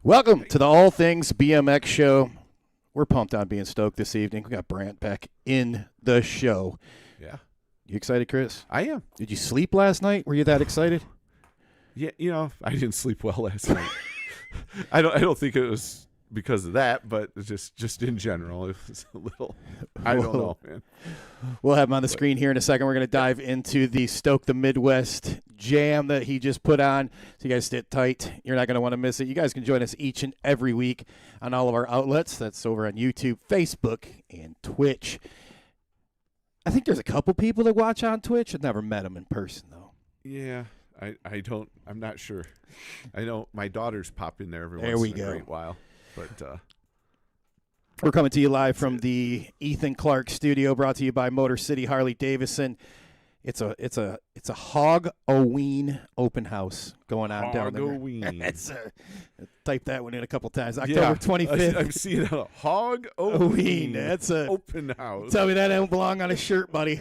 Welcome to the All Things BMX show. We're pumped on being stoked this evening. We got Brant back in the show. Yeah. You excited, Chris? I am. Did you sleep last night? Were you that excited? Yeah, I didn't sleep well last night. I don't think it was because of that, but just in general, it was a little. I don't know, man. We'll have him on the screen here in a second. We're going to dive into the Stoke the Midwest jam that he just put on. So you guys sit tight. You're not going to want to miss it. You guys can join us each and every week on all of our outlets. That's over on YouTube, Facebook, and Twitch. I think there's a couple people that watch on Twitch. I've never met them in person, though. Yeah, I'm not sure. I know my daughters pop in there every There once we in go. a great while. But we're coming to you live from the Ethan Clark studio, brought to you by Motor City Harley Davidson. It's a Hog-O-Ween open house going on down there. Hog-O-Ween. Type that one in a a couple times. October 25th. I'm seeing a Hog-O-Ween. That's a open house. Tell me that don't belong on a shirt, buddy.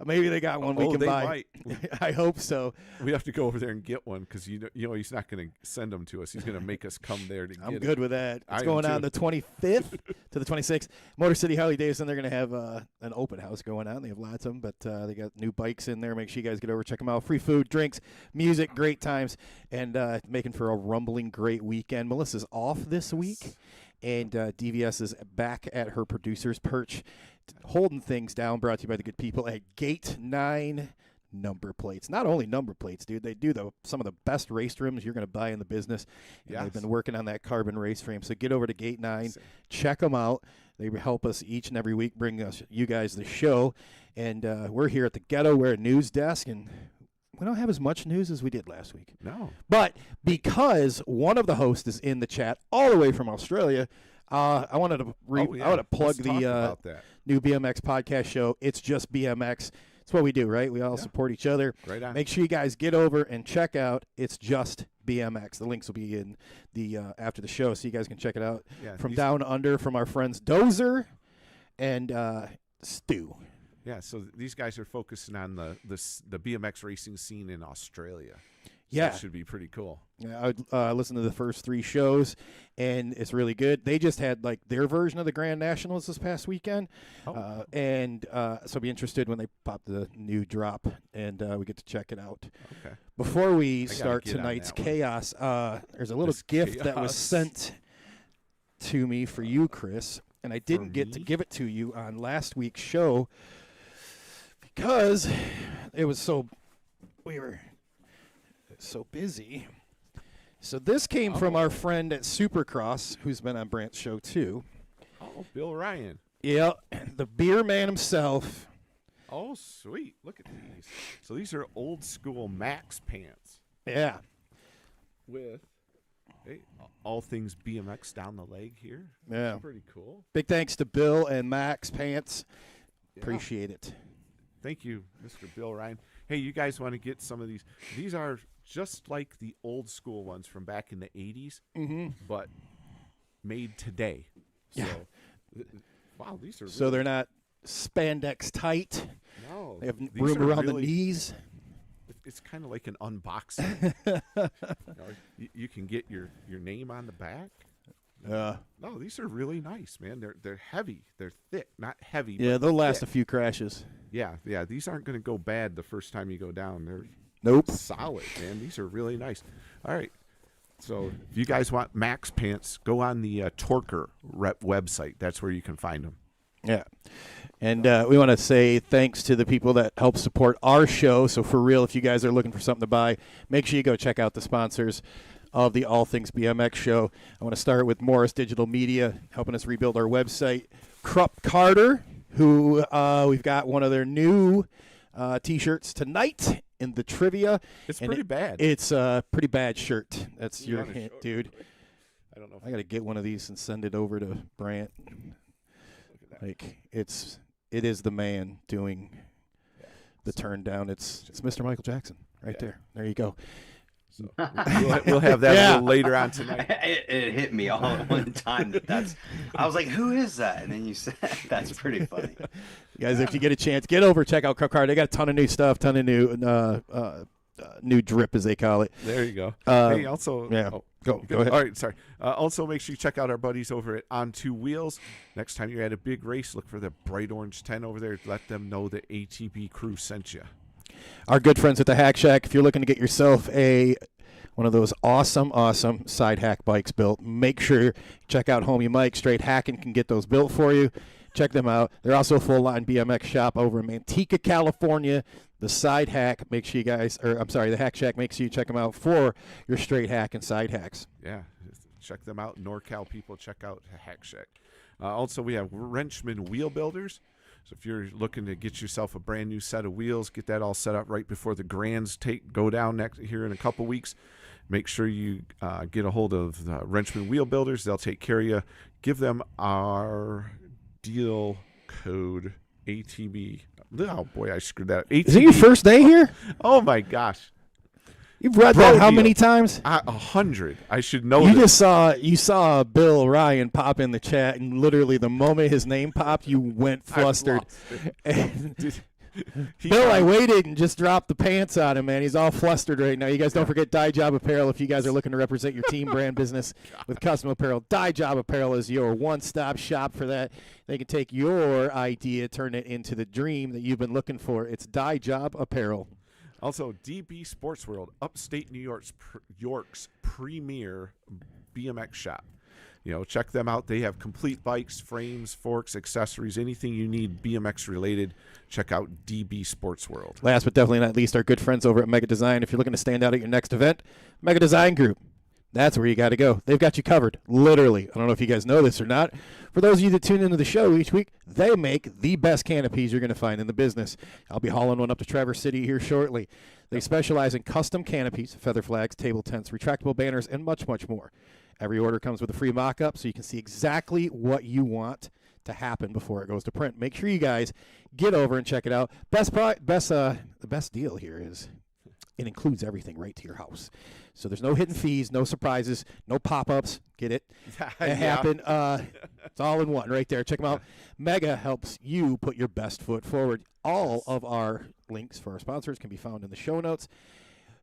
Maybe they got one we can they buy. Might. I hope so. We have to go over there and get one because you know he's not going to send them to us. He's going to make us come there to get it. I'm good with that. It's I going am on the 25th to the 26th. Motor City Harley Davidson, they're going to have an open house going on. They have lots of them, but they got new bikes in there. Make sure you guys get over, check them out. Free food, drinks, music, great times, and making for a rumbling great weekend. Melissa's off this week, and DVS is back at her producer's perch, holding things down, brought to you by the good people at Gate 9 Number Plates. Not only number plates, dude, they do some of the best race rims you're going to buy in the business. And they've been working on that carbon race frame. So get over to Gate 9, check them out. They help us each and every week, bring us you guys the show. And we're here at the Ghetto Wear News Desk, and we don't have as much news as we did last week. No. But because one of the hosts is in the chat all the way from Australia, I wanted to plug the new BMX podcast show. It's just BMX. It's what we do, right? We all support each other. Right on. Make sure you guys get over and check out It's Just BMX. The links will be in the after the show, so you guys can check it out. Yeah, from Down Under, from our friends Dozer and Stu. Yeah, so these guys are focusing on the BMX racing scene in Australia. So Yeah. that should be pretty cool. Yeah, I listened to the first 3 shows, and it's really good. They just had like their version of the Grand Nationals this past weekend, so I'll be interested when they pop the new drop, and we get to check it out. Okay. Before we start get on tonight's that one. chaos, there's a little gift that was sent to me for you, Chris, and I didn't get to give it to you on last week's show because we were so busy. So this came from our friend at Supercross, who's been on Brant's show too. Oh, Bill Ryan. Yeah, the beer man himself. Oh, sweet. Look at these. So these are old school Max pants Yeah. with all things BMX down the leg here. Yeah. That's pretty cool. Big thanks to Bill and Max Pants. Yeah. Appreciate it. Thank you, Mr. Bill Ryan. Hey, you guys want to get some of these? These are just like the old school ones from back in the 80s, but made today. Yeah. So, wow, these are So they're not spandex tight. no. They have these room are around the really- knees. It's kind of like an unboxing. You can get your name on the back. No, these are really nice, man. They're heavy. They're thick, not heavy. Yeah, but they'll last thick. a few crashes. Yeah. These aren't going to go bad the first time you go down. They're Nope. solid, man. These are really nice. All right. So if you guys want Max pants, go on the Torker website. That's where you can find them. Yeah. And we want to say thanks to the people that help support our show. So for real, if you guys are looking for something to buy, make sure you go check out the sponsors of the All Things BMX show. I want to start with Morris Digital Media, helping us rebuild our website. Krupp Carter, who we've got one of their new T-shirts tonight in the trivia. It's pretty bad. It's a pretty bad shirt. That's your hint, dude. I don't know. I got to get one of these and send it over to Brant. Like it is the man doing the turn down. It's Mr. Michael Jackson right there. There you go. So we'll have that a little later on tonight. It hit me all at one time. I was like, who is that? And then you said, that's pretty funny. You guys, if you get a chance, get over, check out Krupp Carter. They got a ton of new stuff, ton of new new drip, as they call it. There you go. Um, Hey, also, yeah. oh, Go ahead. All right, sorry. Also, make sure you check out our buddies over at On Two Wheels. Next time you're at a big race, look for the bright orange tent over there. Let them know the ATB crew sent you. Our good friends at the Hack Shack, if you're looking to get yourself one of those awesome side hack bikes built, make sure you check out Homie Mike. Straight Hacking can get those built for you. Check them out. They're also a full-line BMX shop over in Manteca, California. The Side Hack, make sure you guys, the Hack Shack, make sure you check them out for your straight hack and side hacks. Yeah, check them out. NorCal people, check out Hack Shack. Also, we have Wrenchman Wheel Builders. So if you're looking to get yourself a brand new set of wheels, get that all set up right before the Grands go down here in a couple weeks. Make sure you get a hold of Wrenchman Wheel Builders. They'll take care of you. Give them our deal code ATB. Oh boy, I screwed that up. ATB. Is it your first day here? Oh my gosh. You've read that how many times? 100. I should know. You saw Bill Ryan pop in the chat, and literally the moment his name popped, you went flustered. Bill, I waited and just dropped the pants on him, man. He's all flustered right now. You guys don't forget Dye Job Apparel if you guys are looking to represent your team brand business with custom apparel. Dye Job Apparel is your one-stop shop for that. They can take your idea, turn it into the dream that you've been looking for. It's Dye Job Apparel. Also, DB Sports World, upstate New York's premier BMX shop. Check them out. They have complete bikes, frames, forks, accessories, anything you need BMX related. Check out DB Sports World. Last but definitely not least, our good friends over at Mega Design. If you're looking to stand out at your next event, Mega Design Group. That's where you got to go. They've got you covered, literally. I don't know if you guys know this or not. For those of you that tune into the show each week, they make the best canopies you're going to find in the business. I'll be hauling one up to Traverse City here shortly. They specialize in custom canopies, feather flags, table tents, retractable banners, and much, much more. Every order comes with a free mock-up so you can see exactly what you want to happen before it goes to print. Make sure you guys get over and check it out. The best deal here is it includes everything right to your house. So there's no hidden fees, no surprises, no pop-ups. Get it? It happened. It's all in one right there. Check them out. Mega helps you put your best foot forward. All of our links for our sponsors can be found in the show notes.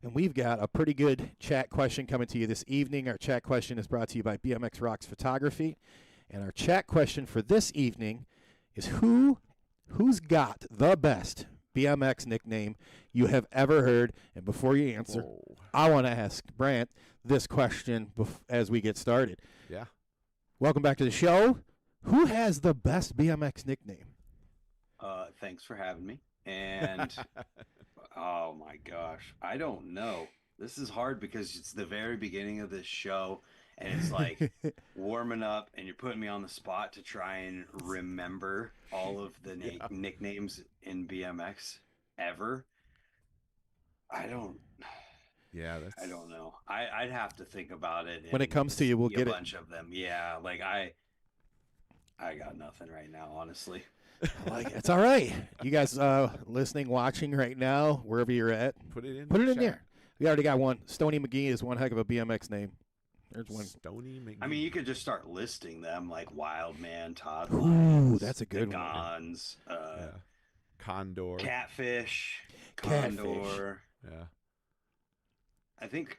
And we've got a pretty good chat question coming to you this evening. Our chat question is brought to you by BMX Rocks Photography. And our chat question for this evening is who's got the best BMX nickname you have ever heard? And before you answer, I want to ask Brant this question as we get started. Yeah. Welcome back to the show. Who has the best BMX nickname? Thanks for having me. And oh my gosh, I don't know. This is hard because it's the very beginning of this show, and it's like warming up, and you're putting me on the spot to try and remember all of the nicknames in BMX ever. I don't know. I'd have to think about it. When it comes to you, we'll get a bunch of them. Yeah, like I got nothing right now, honestly. It's all right. You guys listening, watching right now, wherever you're at, put it in there. We already got one. Stony McGee is one heck of a BMX name. There's one. Stony McGee. I mean, you could just start listing them like Wildman, Todd Ooh, Lyons, that's a good Gons, Condor, Catfish, Condor. Yeah. I think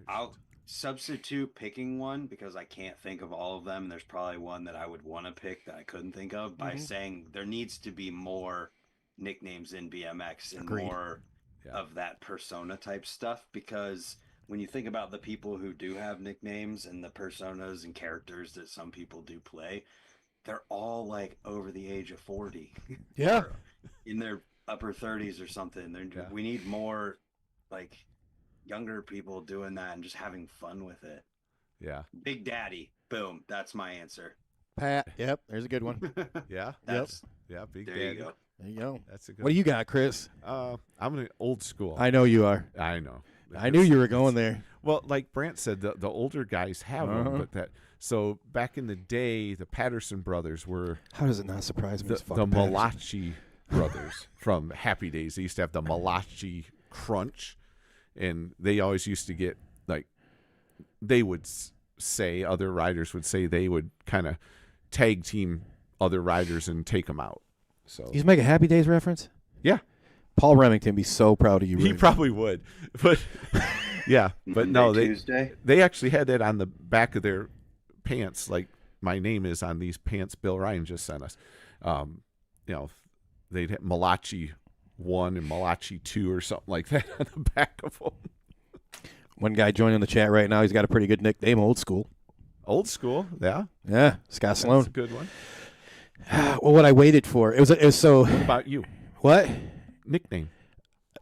I'll substitute picking one because I can't think of all of them. There's probably one that I would want to pick that I couldn't think of by saying there needs to be more nicknames in BMX and more of that persona type stuff, because when you think about the people who do have nicknames and the personas and characters that some people do play, they're all like over the age of 40. Yeah. In their upper 30s or something. We need more like younger people doing that and just having fun with it. Yeah. Big Daddy. Boom. That's my answer. Pat. Yep. There's a good one. Yeah. Big there Daddy. You go. There you go. That's a good What do you got, Chris? I'm an old school. I know you are. I know. I knew you were going there. Well, like Brant said, the older guys have them, but so back in the day, the Patterson brothers were. How does it not surprise me? The Malachi brothers from Happy Days. They used to have the Malachi Crunch, and they always used to get like, they would say, other riders would say they would kind of tag team other riders and take them out. So he's making a Happy Days reference. Yeah. Paul Remington be so proud of you. He probably would, but yeah, but no, Tuesday. They actually had that on the back of their pants, like my name is on these pants. Bill Ryan just sent us. They'd have Malachi 1 and Malachi 2 or something like that on the back of them. One guy joining the chat right now. He's got a pretty good nickname, Old School. Old School, yeah. Yeah, Scott Sloan. That's a good one. Well, what I waited for, it was so. What about you? What? Nickname.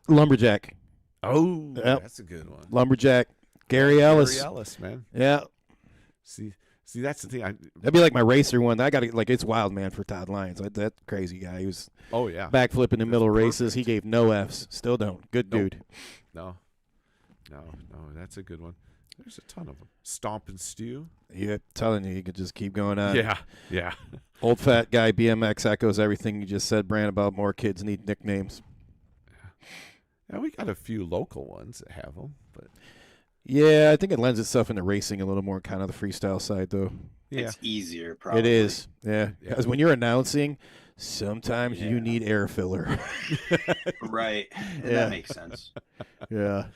Lumberjack. Oh, yep. That's a good one. Lumberjack. Gary Ellis. Gary Ellis, man. Yeah. See, that's the thing. That'd be like my racer one. I got to, like, it's wild, man, for Todd Lyons. That crazy guy. He was backflipping in the middle of races. He gave no Fs. Still don't. Good dude. No, that's a good one. There's a ton of them. Stomp and Stew. Yeah, telling you could just keep going on. Yeah. Old fat guy BMX echoes everything you just said, Brant, about more kids need nicknames. Yeah, we got a few local ones that have them, but yeah, I think it lends itself into racing a little more, kind of the freestyle side, though. Yeah. It's easier, probably. It is, yeah. Because when you're announcing, sometimes you need air filler. Right. That makes sense. Yeah.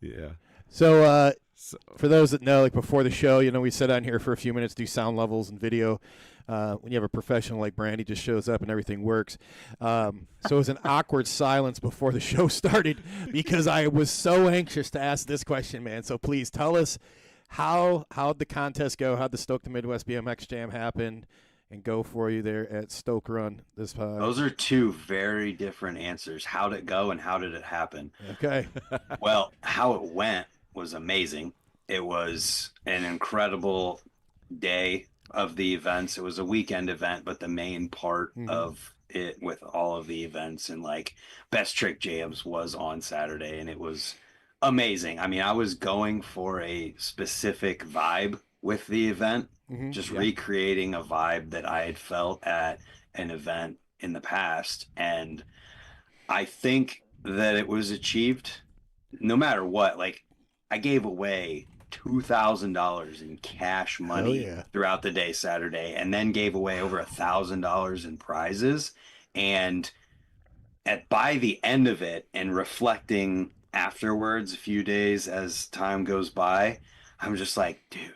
Yeah. So, for those that know, like before the show, we sit on here for a few minutes, do sound levels and video. When you have a professional like Brandy, just shows up and everything works. So it was an awkward silence before the show started because I was so anxious to ask this question, man. So please tell us how'd the contest go? How'd the Stoke the Midwest BMX Jam happen and go for you there at Stoke Run? Those are two very different answers. How'd it go and how did it happen? Okay. Well, how it went was amazing. It was an incredible day of the events. It was a weekend event, but the main part of it with all of the events and like best trick jams was on Saturday, and it was amazing. I mean, I was going for a specific vibe with the event, recreating a vibe that I had felt at an event in the past, and I think that it was achieved no matter what. Like, I gave away $2,000 in cash money throughout the day Saturday, and then gave away over $1,000 in prizes. And by the end of it, and reflecting afterwards, a few days as time goes by, I'm just like, dude,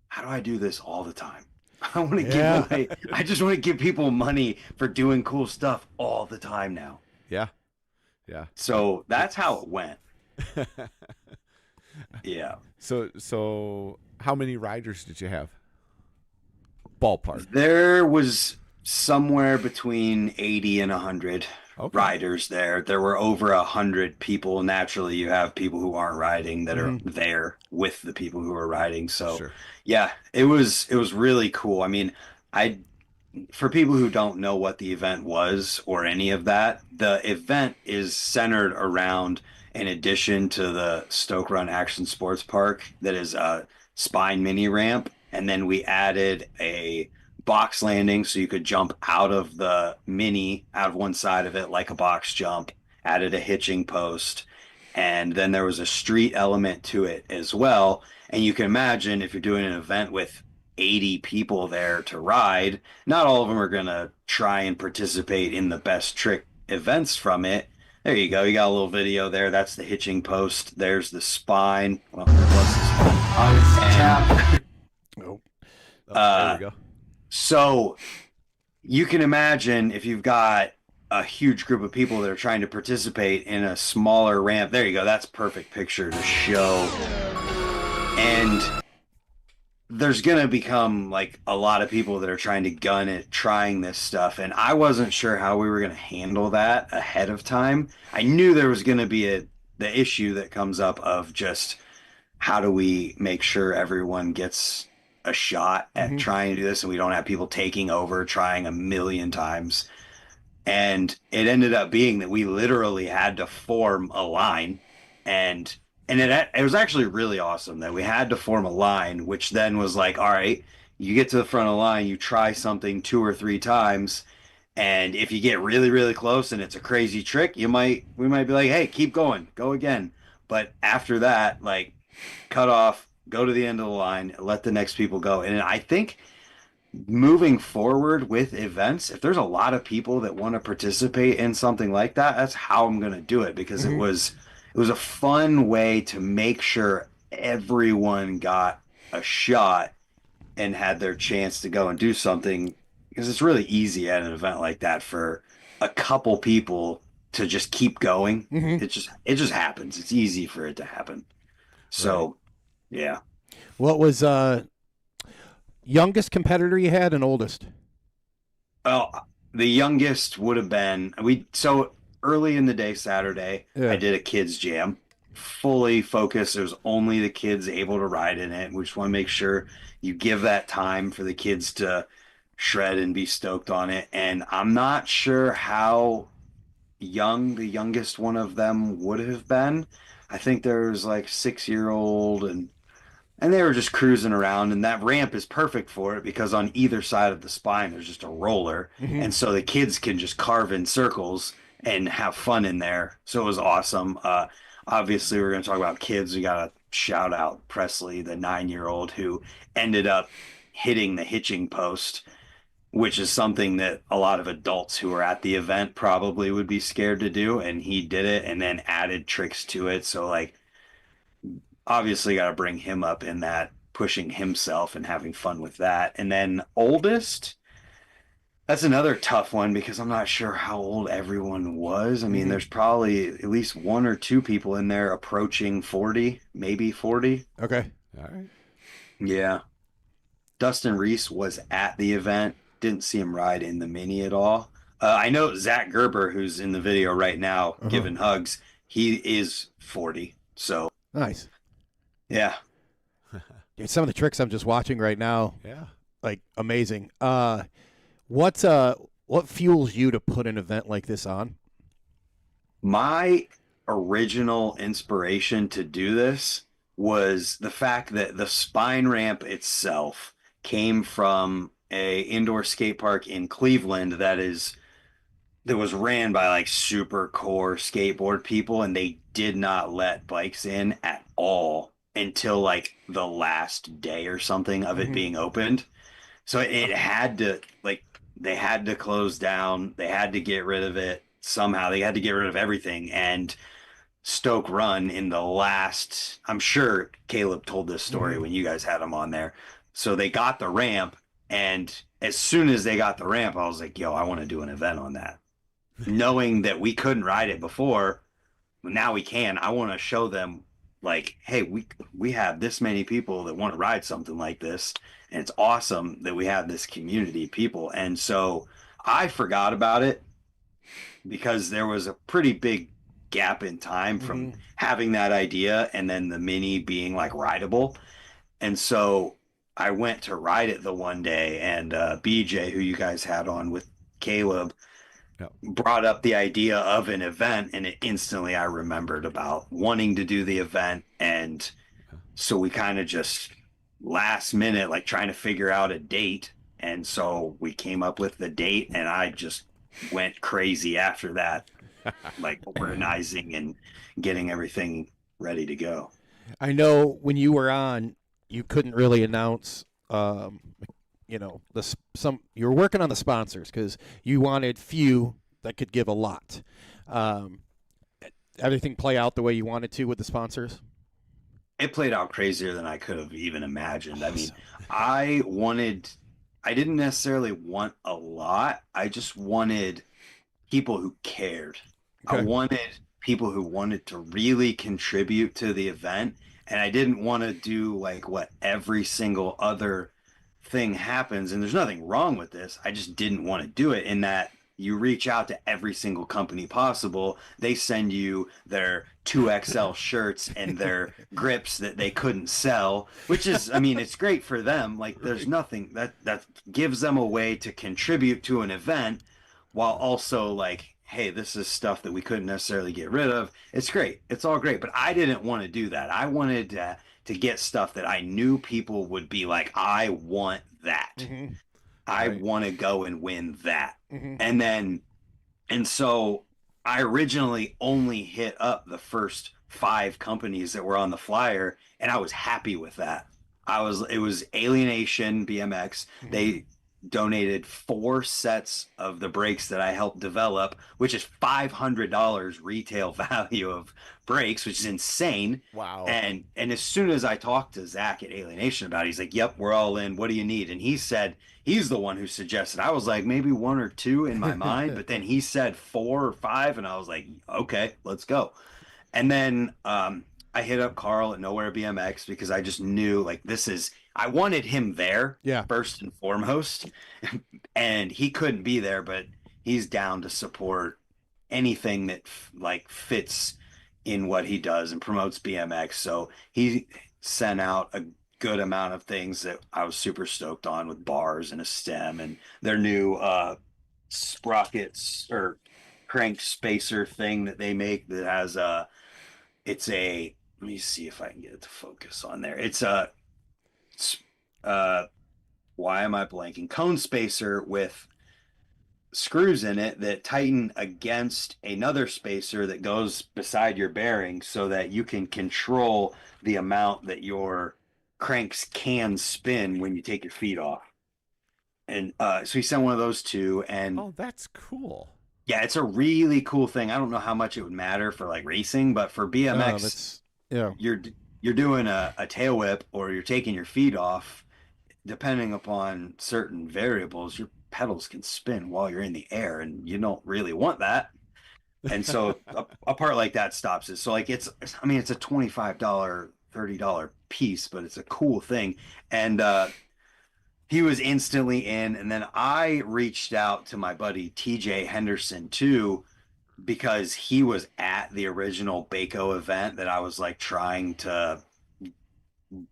how do I do this all the time? I want to give away. I just want to give people money for doing cool stuff all the time now. Yeah. So that's how it went. Yeah. So how many riders did you have? Ballpark. There was somewhere between 80 and 100 riders there. There were over 100 people. Naturally, you have people who aren't riding that are there with the people who are riding. So yeah, it was really cool. I mean, for people who don't know what the event was or any of that, the event is centered around, in addition to the Stoke Run Action Sports Park, that is a spine mini ramp. And then we added a box landing so you could jump out of the mini, out of one side of it like a box jump, added a hitching post. And then there was a street element to it as well. And you can imagine if you're doing an event with 80 people there to ride, not all of them are going to try and participate in the best trick events from it. There you go. You got a little video there. That's the hitching post. There's the spine. Well, there was the spine. There we go. So you can imagine if you've got a huge group of people that are trying to participate in a smaller ramp. There you go. That's a perfect picture to show. And there's going to become like a lot of people that are trying to gun it, trying this stuff. And I wasn't sure how we were going to handle that ahead of time. I knew there was going to be the issue that comes up of just how do we make sure everyone gets a shot at trying to do this and we don't have people taking over, trying a million times. And it ended up being that we literally had to form a line, and it was actually really awesome that we had to form a line, which then was like, all right, you get to the front of the line, you try something 2 or 3 times, and if you get really, really close and it's a crazy trick, we might be like, hey, keep going, go again. But after that, like, cut off, go to the end of the line, let the next people go. And I think moving forward with events, if there's a lot of people that want to participate in something like that, that's how I'm going to do it because Mm-hmm. it was a fun way to make sure everyone got a shot and had their chance to go and do something because it's really easy at an event like that for a couple people to just keep going. Mm-hmm. It just happens. It's easy for it to happen. Right. So, yeah. What was youngest competitor you had and oldest? Oh, the youngest would have been we so early in the day Saturday, I Yeah. did a kids jam, fully focused. There was only the kids able to ride in it. We just want to make sure you give that time for the kids to shred and be stoked on it. And I'm not sure how young the youngest one of them would have been. I think there was like 6 year old and they were just cruising around, and that ramp is perfect for it because on either side of the spine there's just a roller, Mm-hmm. and so the kids can just carve in circles and have fun in there. So it was awesome. Obviously, we're going to talk about kids. We got to shout out Presley, the 9 year old who ended up hitting the hitching post, which is something that a lot of adults who were at the event probably would be scared to do, and he did it and then added tricks to it. So like obviously got to bring him up in that pushing himself and having fun with that. And then oldest, that's another tough one because I'm not sure how old everyone was. I mean, Mm-hmm. there's probably at least one or two people in there approaching 40, maybe 40. Okay. All right. Yeah. Dustin Reese was at the event. Didn't see him ride in the mini at all. I know Zach Gerber, who's in the video right now Uh-huh. giving hugs, he is 40. So, Nice. yeah. Dude, some of the tricks I'm just watching right now, Yeah. like amazing. What fuels you to put an event like this on? My original inspiration to do this was the fact that the spine ramp itself came from a indoor skate park in Cleveland that was ran by like super core skateboard people, and they did not let bikes in at all until like the last day or something of it Mm-hmm. being opened. So it had to like they had to close down. They had to get rid of it somehow. They had to get rid of everything. And Stoke Run in the last, I'm sure Caleb told this story Mm-hmm. when you guys had him on there. So they got the ramp, and as soon as they got the ramp, I was like, "Yo, I want to do an event on that." Knowing that we couldn't ride it before, now we can. I want to show them like, hey, we have this many people that want to ride something like this, and it's awesome that we have this community of people. And so I forgot about it because there was a pretty big gap in time from Mm-hmm. having that idea and then the mini being like rideable. And so I went to ride it the one day, and BJ, who you guys had on with Caleb, Yeah. brought up the idea of an event, and it instantly I remembered about wanting to do the event. And so we kind of just last minute like trying to figure out a date, and so we came up with the date, and I just went crazy after that, like organizing and getting everything ready to go. I know when you were on, you couldn't really announce, some you were working on the sponsors because you wanted few that could give a lot. Um, Everything play out the way you wanted to with the sponsors? It played out crazier than I could have even imagined. I mean, Awesome. I wanted, I didn't necessarily want a lot. I just wanted people who cared. I Okay. wanted people who wanted to really contribute to the event. And I didn't want to do like what every single other thing happens. And there's nothing wrong with this. I just didn't want to do it in that you reach out to every single company possible. They send you their 2XL shirts and their grips that they couldn't sell, which is, I mean, it's great for them. Like there's Right. nothing that gives them a way to contribute to an event while also like, hey, this is stuff that we couldn't necessarily get rid of. It's great. It's all great. But I didn't want to do that. I wanted to get stuff that I knew people would be like, I want that. Mm-hmm. I Right. want to go and win that. Mm-hmm. And so I originally only hit up the first 5 companies that were on the flyer, and I was happy with that. It was Alienation BMX. Mm-hmm. They donated 4 sets of the brakes that I helped develop, which is $500 retail value of brakes, which is insane. Wow. And as soon as I talked to Zach at Alienation about it, he's like, "Yep, we're all in. What do you need?" And he said he's the one who suggested. I was like maybe 1 or 2 in my mind, but then he said 4 or 5, and I was like, "Okay, let's go." And then I hit up Carl at Nowhere BMX because I just knew like this is I wanted him there Yeah. first and foremost, and he couldn't be there, but he's down to support anything that like fits in what he does and promotes BMX. So he sent out a good amount of things that I was super stoked on with bars and a stem and their new sprockets or crank spacer thing that they make that has it's a let me see if I can get it to focus on there. It's a uh why am I blanking? Cone spacer with screws in it that tighten against another spacer that goes beside your bearing so that you can control the amount that your cranks can spin when you take your feet off. And so he sent one of those too. And Oh, that's cool. yeah, it's a really cool thing. I don't know how much it would matter for like racing, but for BMX, yeah. you're doing a tail whip or you're taking your feet off, depending upon certain variables, your pedals can spin while you're in the air, and you don't really want that. And so a part like that stops it. So like I mean, it's a $25, $30 piece, but it's a cool thing. And he was instantly in. And then I reached out to my buddy TJ Henderson too, because he was at the original Baco event that I was like trying to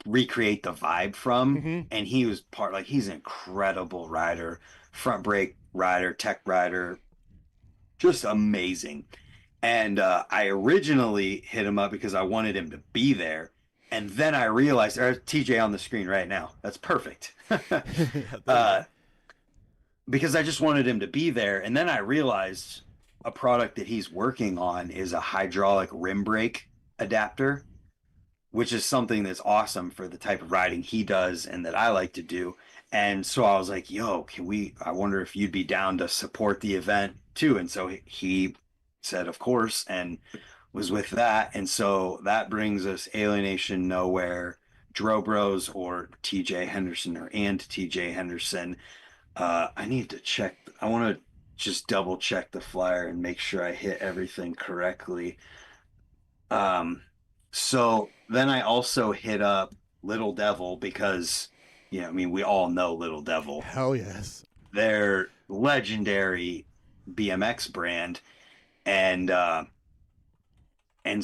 recreate the vibe from. Mm-hmm. And he was he's an incredible rider, front brake rider, tech rider, just amazing. And I originally hit him up because I wanted him to be there. And then I realized there's TJ on the screen right now. That's perfect. Because I just wanted him to be there. And then I realized a product that he's working on is a hydraulic rim brake adapter, which is something that's awesome for the type of riding he does and that I like to do. And so I was like, yo, I wonder if you'd be down to support the event too. And so he said, of course, and was with that. And so that brings us Alienation Nowhere, Drobros or TJ Henderson and TJ Henderson. I need to check. I want to just double check the flyer and make sure I hit everything correctly. So then I also hit up Little Devil because, I mean, we all know Little Devil. Hell yes. They're legendary BMX brand. And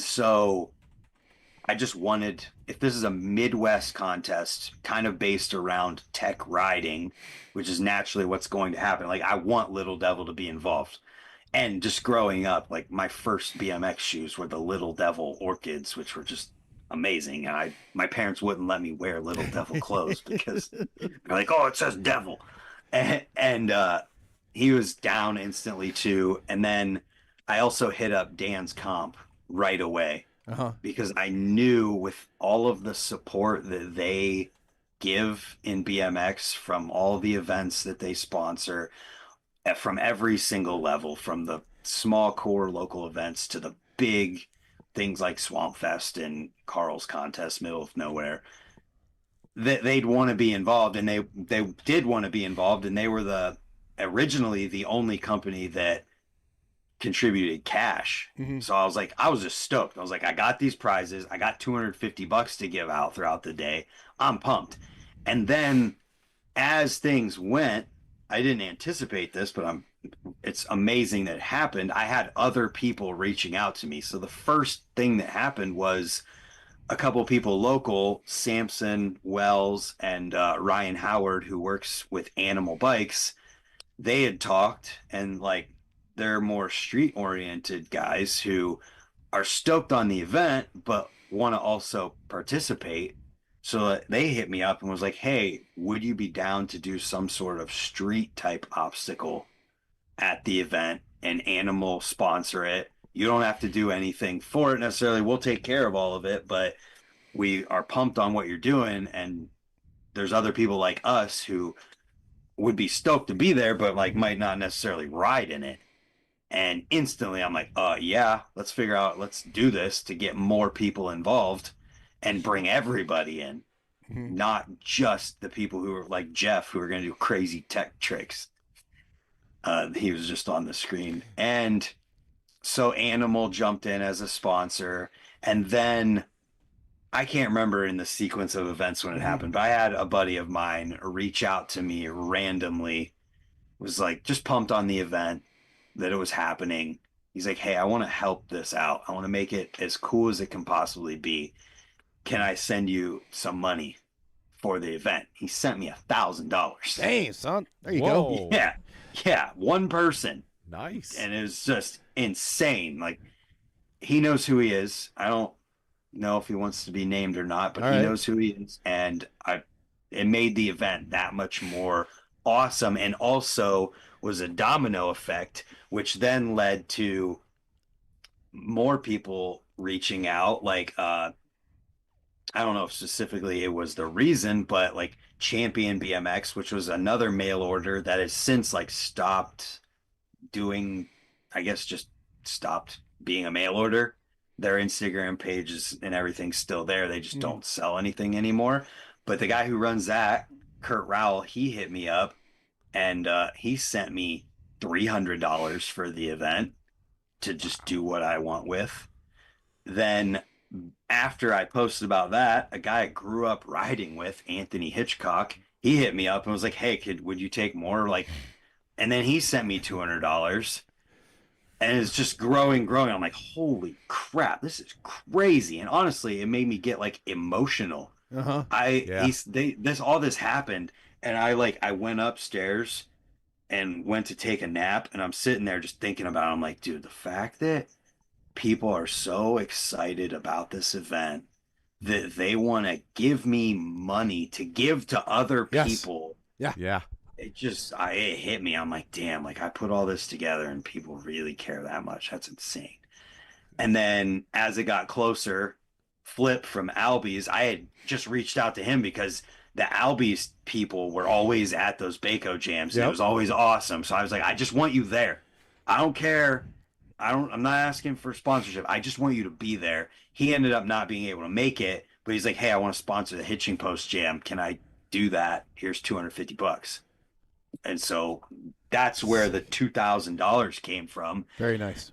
so I just wanted, if this is a Midwest contest kind of based around tech riding, which is naturally what's going to happen, like I want Little Devil to be involved. And just growing up, like my first BMX shoes were the Little Devil Orchids, which were just amazing. And my parents wouldn't let me wear Little Devil clothes because they're like, "Oh, it says Devil," and he was down instantly too. And then I also hit up Dan's comp right away because I knew with all of the support that they give in BMX from all the events that they sponsor from every single level, from the small core local events to the big things like Swamp Fest and Carl's Contest, middle of nowhere, that they'd want to be involved. And they did want to be involved. And they were originally the only company that contributed cash. Mm-hmm. So I was just stoked. I was like, I got these prizes. I got $250 to give out throughout the day. I'm pumped. And then as things went, I didn't anticipate this, but it's amazing that it happened. I had other people reaching out to me. So the first thing that happened was a couple of people local, Samson Wells and Ryan Howard, who works with Animal Bikes. They had talked, and like they're more street oriented guys who are stoked on the event, but want to also participate. So they hit me up and was like, "Hey, would you be down to do some sort of street type obstacle at the event and Animal sponsor it? You don't have to do anything for it necessarily. We'll take care of all of it, but we are pumped on what you're doing. And there's other people like us who would be stoked to be there, but like might not necessarily ride in it. And instantly I'm like, yeah, let's do this to get more people involved and bring everybody in, Mhm. not just the people who are like Jeff, who are going to do crazy tech tricks. He was just on the screen. And so Animal jumped in as a sponsor. And then I can't remember in the sequence of events when it happened, but I had a buddy of mine reach out to me randomly, was like just pumped on the event that it was happening. He's like, hey, I want to help this out. I want to make it as cool as it can possibly be. Can I send you some money for the event? He sent me $1,000. Dang, son. There you Whoa. go. Yeah, one person. Nice. And it was just insane. Like, he knows who he is. I don't know if he wants to be named or not, but he knows who he is. And it made the event that much more awesome, and also was a domino effect, which then led to more people reaching out. Like, I don't know if specifically it was the reason, but like Champion BMX, which was another mail order that has since like stopped doing, I guess just stopped being a mail order. Their Instagram pages and everything's still there. They just don't sell anything anymore. But the guy who runs that, Kurt Rowell, he hit me up and he sent me $300 for the event to just do what I want with. Then after I posted about that, a guy I grew up riding with, Anthony Hitchcock, he hit me up and was like, hey, would you take more? Like, and then he sent me $200 and it's just growing. I'm like, holy crap, this is crazy. And honestly, it made me get like emotional. All this happened, and I went upstairs and went to take a nap, and I'm sitting there just thinking about it. I'm like, dude, the fact that people are so excited about this event that they want to give me money to give to other people. Yeah. It hit me. I'm like, damn, like I put all this together and people really care that much. That's insane. And then as it got closer, Flip from Albies, I had just reached out to him because the Albies people were always at those Baco jams. And it was always awesome. So I was like, I just want you there. I don't care. I'm not asking for sponsorship. I just want you to be there. He ended up not being able to make it, but he's like, hey, I want to sponsor the Hitching Post Jam. Can I do that? Here's $250. And so that's where the $2,000 came from. Very nice.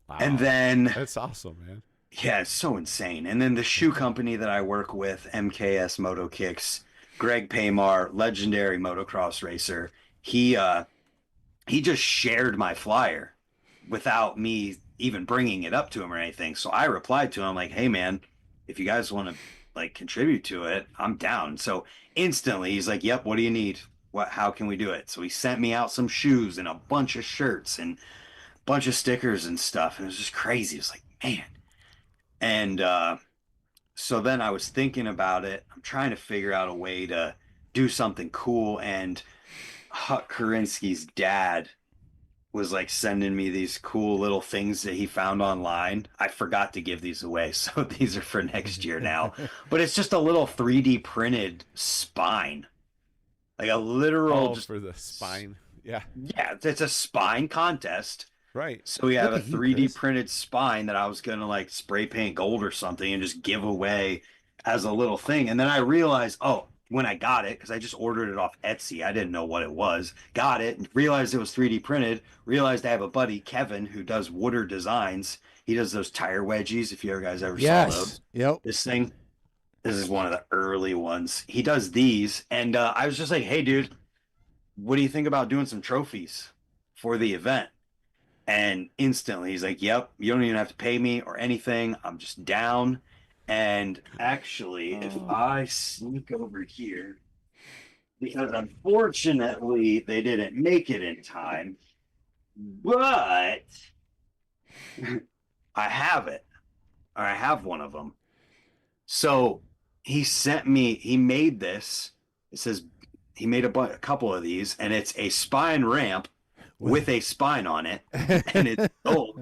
Wow. And then that's awesome, man. Yeah, it's so insane. And then the shoe company that I work with, MKS Moto Kicks, Greg Paymar, legendary motocross racer, he just shared my flyer without me even bringing it up to him or anything. So I replied to him like, hey man, if you guys want to like contribute to it, I'm down. So instantly he's like, yep, what do you need? How can we do it? So he sent me out some shoes and a bunch of shirts and a bunch of stickers and stuff. And it was just crazy. It was like, man. And so then I was thinking about it. I'm trying to figure out a way to do something cool. And Huck Karinsky's dad was like sending me these cool little things that he found online. I forgot to give these away, so these are for next year now. But it's just a little 3D printed spine. Like a literal just for the spine. Yeah. Yeah, it's a spine contest. Right. So we have a 3D printed spine that I was going to like spray paint gold or something and just give away as a little thing. And then I realized, when I got it, because I just ordered it off Etsy, I didn't know what it was. Got it, and realized it was 3D printed. Realized I have a buddy, Kevin, who does Wooder Designs. He does those tire wedgies, if you guys ever saw those. Yep. This is one of the early ones. He does these, and I was just like, hey, dude, what do you think about doing some trophies for the event? And instantly he's like, yep, you don't even have to pay me or anything. I'm just down. And actually, if I sneak over here, because unfortunately they didn't make it in time, but I have it, or I have one of them. So he made this. It says he made a couple of these, and it's a spine ramp with a spine on it, and it's gold,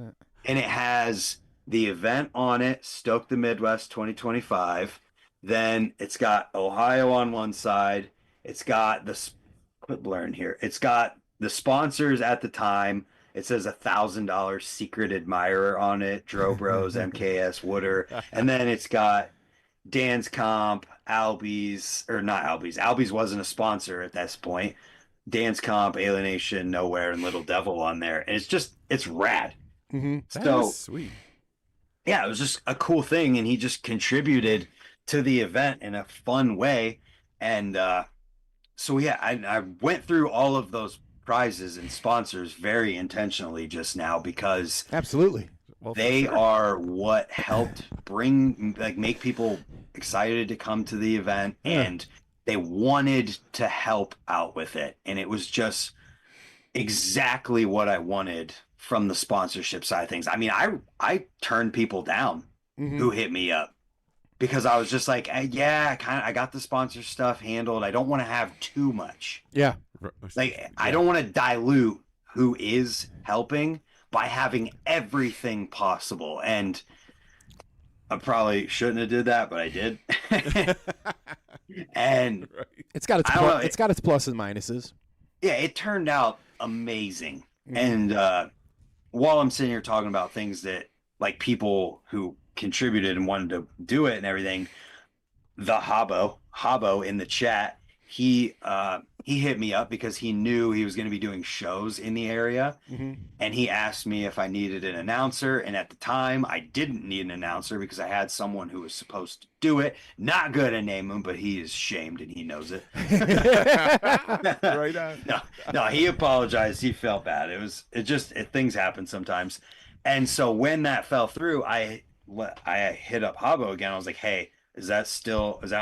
and it has the event on it, Stoke the Midwest 2025. Then it's got Ohio on one side. It's got the quit blurring here. It's got the sponsors at the time. It says $1,000 secret admirer on it, Dro Bros, MKS, Wooder. And then it's got Dan's Comp, Albies, or not Albies. Albies wasn't a sponsor at this point. Dan's Comp, Alienation, Nowhere, and Little Devil on there. And it's rad. Mm-hmm. That is sweet. Yeah, it was just a cool thing. And he just contributed to the event in a fun way. And so, yeah, I went through all of those prizes and sponsors very intentionally just now because absolutely they are what helped make people excited to come to the event, and they wanted to help out with it. And it was just exactly what I wanted from the sponsorship side of things. I mean, I turned people down who hit me up because I was just like, I got the sponsor stuff handled. I don't want to have too much. Yeah. I don't want to dilute who is helping by having everything possible. And I probably shouldn't have did that, but I did. And it's got its pluses and minuses. Yeah, it turned out amazing. And while I'm sitting here talking about things that like people who contributed and wanted to do it and everything, the Habbo in the chat, he hit me up because he knew he was going to be doing shows in the area, and he asked me if I needed an announcer. And at the time, I didn't need an announcer because I had someone who was supposed to do it. Not good at name him, but he is shamed and he knows it. Right on. No, he apologized. He felt bad. Things happen sometimes. And so when that fell through, I hit up Habbo again. I was like, hey, is that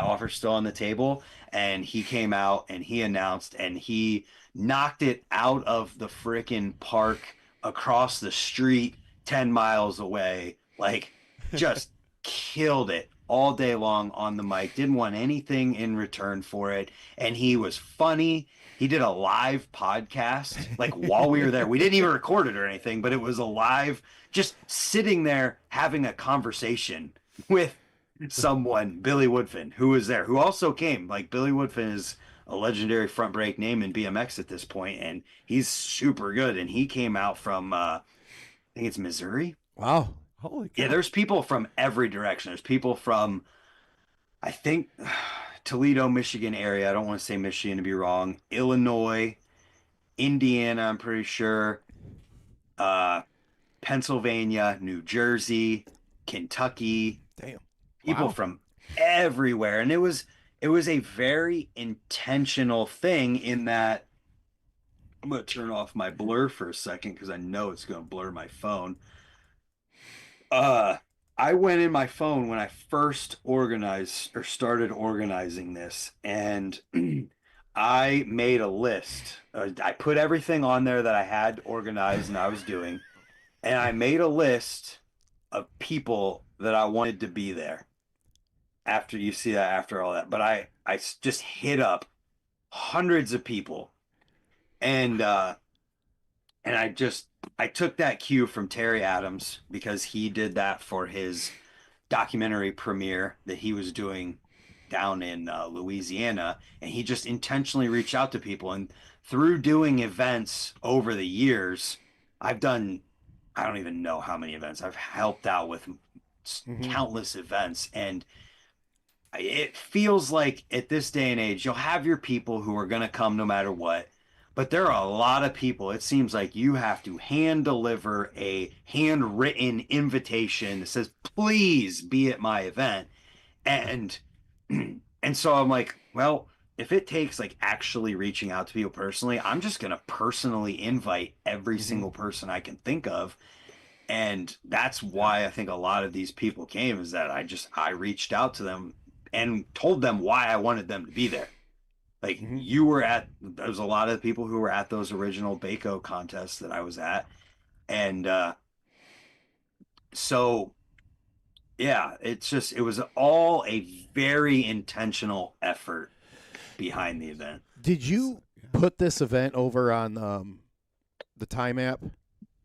offer still on the table? And he came out and he announced, and he knocked it out of the frickin' park across the street 10 miles away. Like, just killed it all day long on the mic. Didn't want anything in return for it. And he was funny. He did a live podcast, like, while we were there. We didn't even record it or anything, but it was a live, just sitting there having a conversation with someone, Billy Woodfin, who was there, who also came. Like, Billy Woodfin is a legendary front brake name in BMX at this point, and he's super good. And he came out from, I think it's Missouri. Wow. Holy cow. Yeah, there's people from every direction. There's people from, I think, Toledo, Michigan area. I don't want to say Michigan to be wrong. Illinois, Indiana, I'm pretty sure. Pennsylvania, New Jersey, Kentucky. Damn. People from everywhere. And it was a very intentional thing in that I'm going to turn off my blur for a second because I know it's going to blur my phone. I went in my phone when I first started organizing this, and I made a list. I put everything on there that I had organized and I was doing, and I made a list of people that I wanted to be there. After you see that, after all that, but I just hit up hundreds of people, and I took that cue from Terry Adams because he did that for his documentary premiere that he was doing down in Louisiana, and he just intentionally reached out to people. And through doing events over the years, I've done, I don't even know how many events. I've helped out with countless events, and it feels like at this day and age, you'll have your people who are going to come no matter what. But there are a lot of people, it seems like you have to hand deliver a handwritten invitation that says, please be at my event. And so I'm like, well, if it takes like actually reaching out to people personally, I'm just going to personally invite every single person I can think of. And that's why I think a lot of these people came, is that I reached out to them and told them why I wanted them to be there. Like, there was a lot of people who were at those original Baco contests that I was at. And so, yeah, it was all a very intentional effort behind the event. Did you put this event over on the Time app?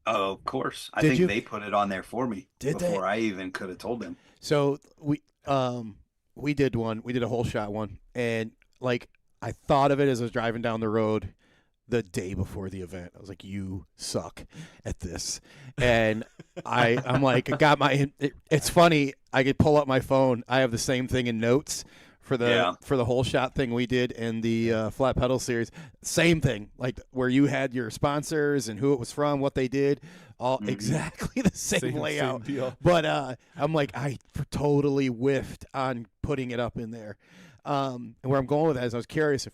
Oh, of course. I think they put it on there for me before I even could have told them. So we did one. We did a whole shot one, and like I thought of it as I was driving down the road the day before the event. I was like, you suck at this. And I'm like, I got it's funny. I could pull up my phone. I have the same thing in notes for the whole shot thing we did in the flat pedal series. Same thing, like where you had your sponsors and who it was from, what they did, all exactly the same layout. Same deal. But I'm like, I totally whiffed on putting it up in there. And where I'm going with that is I was curious if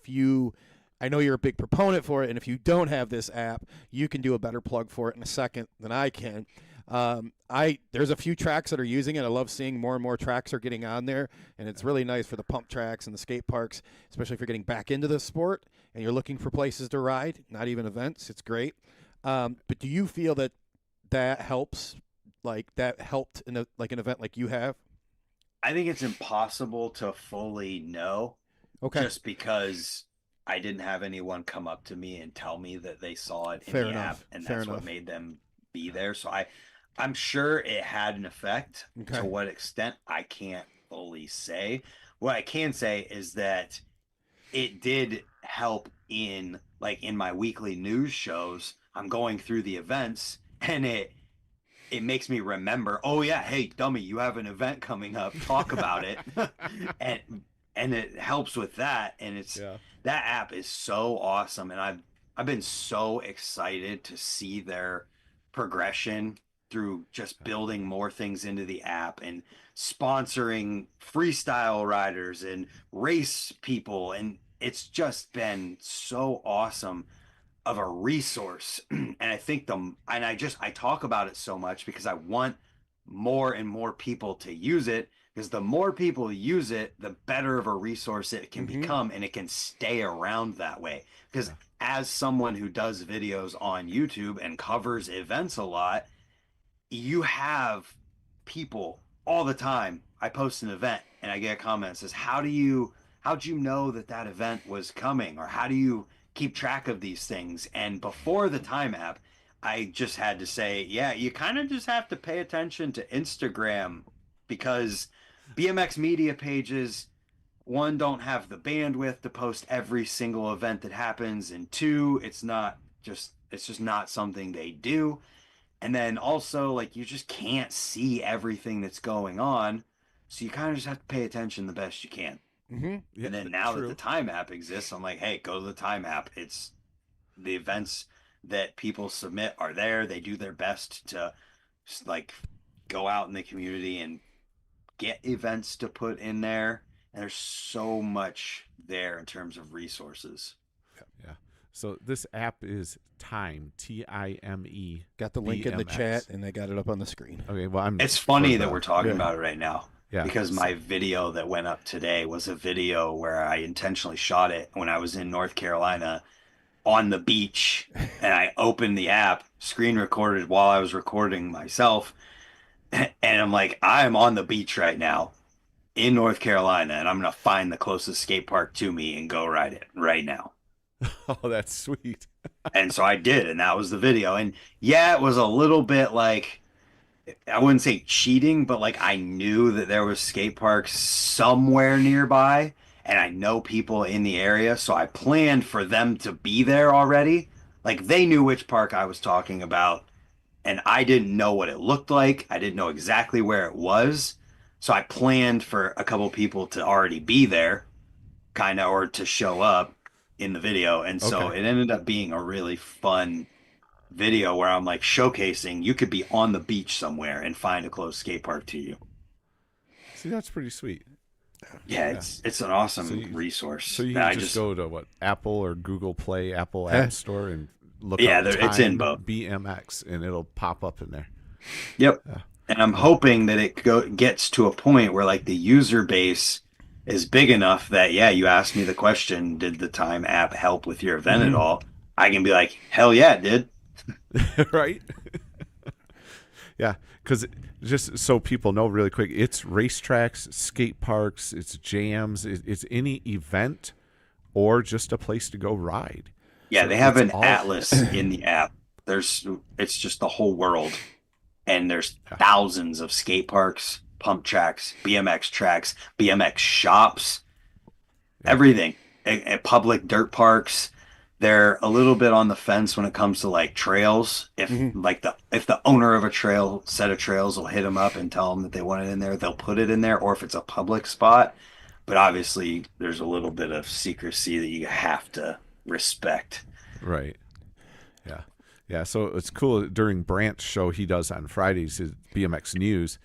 I know you're a big proponent for it, and if you don't have this app, you can do a better plug for it in a second than I can. There's a few tracks that are using it. I love seeing more and more tracks are getting on there, and it's really nice for the pump tracks and the skate parks, especially if you're getting back into the sport and you're looking for places to ride, not even events. It's great. But do you feel that helps, like that helped in an event like you have? I think it's impossible to fully know. Okay. Just because I didn't have anyone come up to me and tell me that they saw it in Fair the enough. app, and Fair that's what enough. made them be there. So I'm sure it had an effect. Okay. To what extent, I can't fully say. What I can say is that it did help in my weekly news shows. I'm going through the events, and it makes me remember, oh yeah, hey dummy, you have an event coming up, talk about it. and it helps with that. And that app is so awesome, and I've been so excited to see their progression through just building more things into the app and sponsoring freestyle riders and race people, and it's just been so awesome of a resource. And I think I talk about it so much because I want more and more people to use it, because the more people use it, the better of a resource it can become, and it can stay around that way. Because as someone who does videos on YouTube and covers events a lot, you have people all the time. I post an event and I get a comment that says, how'd you know that event was coming? Or how do you keep track of these things? And before the Time app, I just had to say, yeah, you kind of just have to pay attention to Instagram, because BMX media pages, one, don't have the bandwidth to post every single event that happens, and two, it's just not something they do. And then also, like, you just can't see everything that's going on, so you kind of just have to pay attention the best you can. Yeah, and then now true. that the Time app exists, I'm like, hey, go to the Time app. It's the events that people submit are there. They do their best to like go out in the community and get events to put in there. And there's so much there in terms of resources. Yeah. So this app is Time, Time. Got the link in the chat, and they got it up on the screen. Okay, well, It's funny that we're talking about it right now. Yeah. Because my video that went up today was a video where I intentionally shot it when I was in North Carolina on the beach, and I opened the app, screen recorded while I was recording myself, and I'm like, I'm on the beach right now in North Carolina, and I'm going to find the closest skate park to me and go ride it right now. Oh, that's sweet. And so I did, and that was the video. And yeah, it was a little bit like, I wouldn't say cheating, but like I knew that there was skate parks somewhere nearby, and I know people in the area, so I planned for them to be there already. Like, they knew which park I was talking about, and I didn't know what it looked like. I didn't know exactly where it was. So I planned for a couple people to already be there, kind of, or to show up in the video. And so it ended up being a really fun video where I'm like showcasing you could be on the beach somewhere and find a close skate park to you. See, that's pretty sweet. Yeah, it's an awesome resource. So you can just go to Apple or Google Play, Apple App Store, and look up it's in both. BMX, and it'll pop up in there. Yep. And I'm hoping that it gets to a point where like the user base is big enough that, yeah, you asked me the question, did the Time app help with your event at all? I can be like, hell yeah, it did. Right? Yeah, because just so people know really quick, it's racetracks, skate parks, it's jams, it's any event or just a place to go ride. Yeah, so they have an atlas in the app. It's just the whole world, and there's thousands of skate parks, pump tracks, BMX shops, everything. at public dirt parks, they're a little bit on the fence when it comes to like trails. If the owner of a set of trails will hit them up and tell them that they want it in there, they'll put it in there. Or if it's a public spot, but obviously there's a little bit of secrecy that you have to respect. Right. Yeah. Yeah. So it's cool during Brant's show he does on Fridays, his BMX News.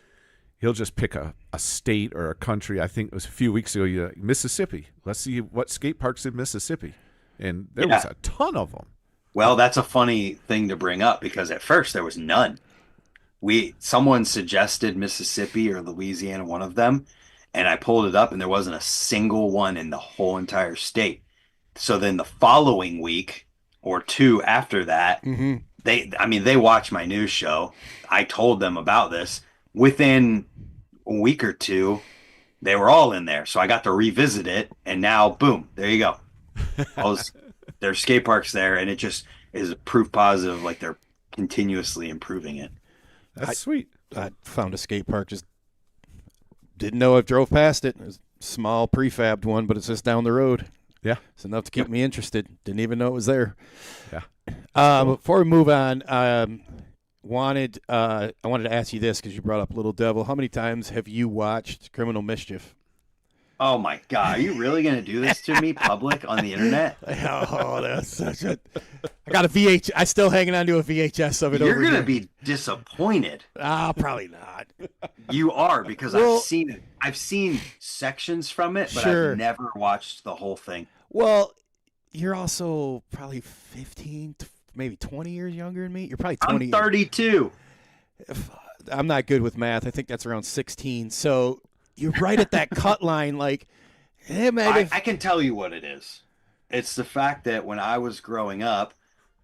He'll just pick a state or a country. I think it was a few weeks ago, like, Mississippi. Let's see what skate parks in Mississippi. And there was a ton of them. Well, that's a funny thing to bring up because at first there was none. Someone suggested Mississippi or Louisiana, one of them, and I pulled it up and there wasn't a single one in the whole entire state. So then the following week or two after that, they watch my news show. I told them about this. Within a week or two, they were all in there. So I got to revisit it, and now, boom, there you go. There's skate parks there, and it just is a proof positive, like they're continuously improving it. That's sweet. I found a skate park, just didn't know I drove past it. It was a small prefabbed one, but it's just down the road. Yeah. It's enough to keep me interested. Didn't even know it was there. Yeah. Before we move on, I wanted to ask you this because you brought up Little Devil. How many times have you watched Criminal Mischief? Oh my God! Are you really gonna do this to me, public on the internet? Oh, that's such a. I got a VH. I still hanging on to a VHS of it. You're gonna be disappointed. Probably not. You are because I've seen it. I've seen sections from it, but Sure. I've never watched the whole thing. Well, you're also probably 15, maybe 20 years younger than me. You're probably 20. I'm 32. I'm not good with math. I think that's around 16. So you're right at that cut line. Like, hey, man. I can tell you what it is. It's the fact that when I was growing up,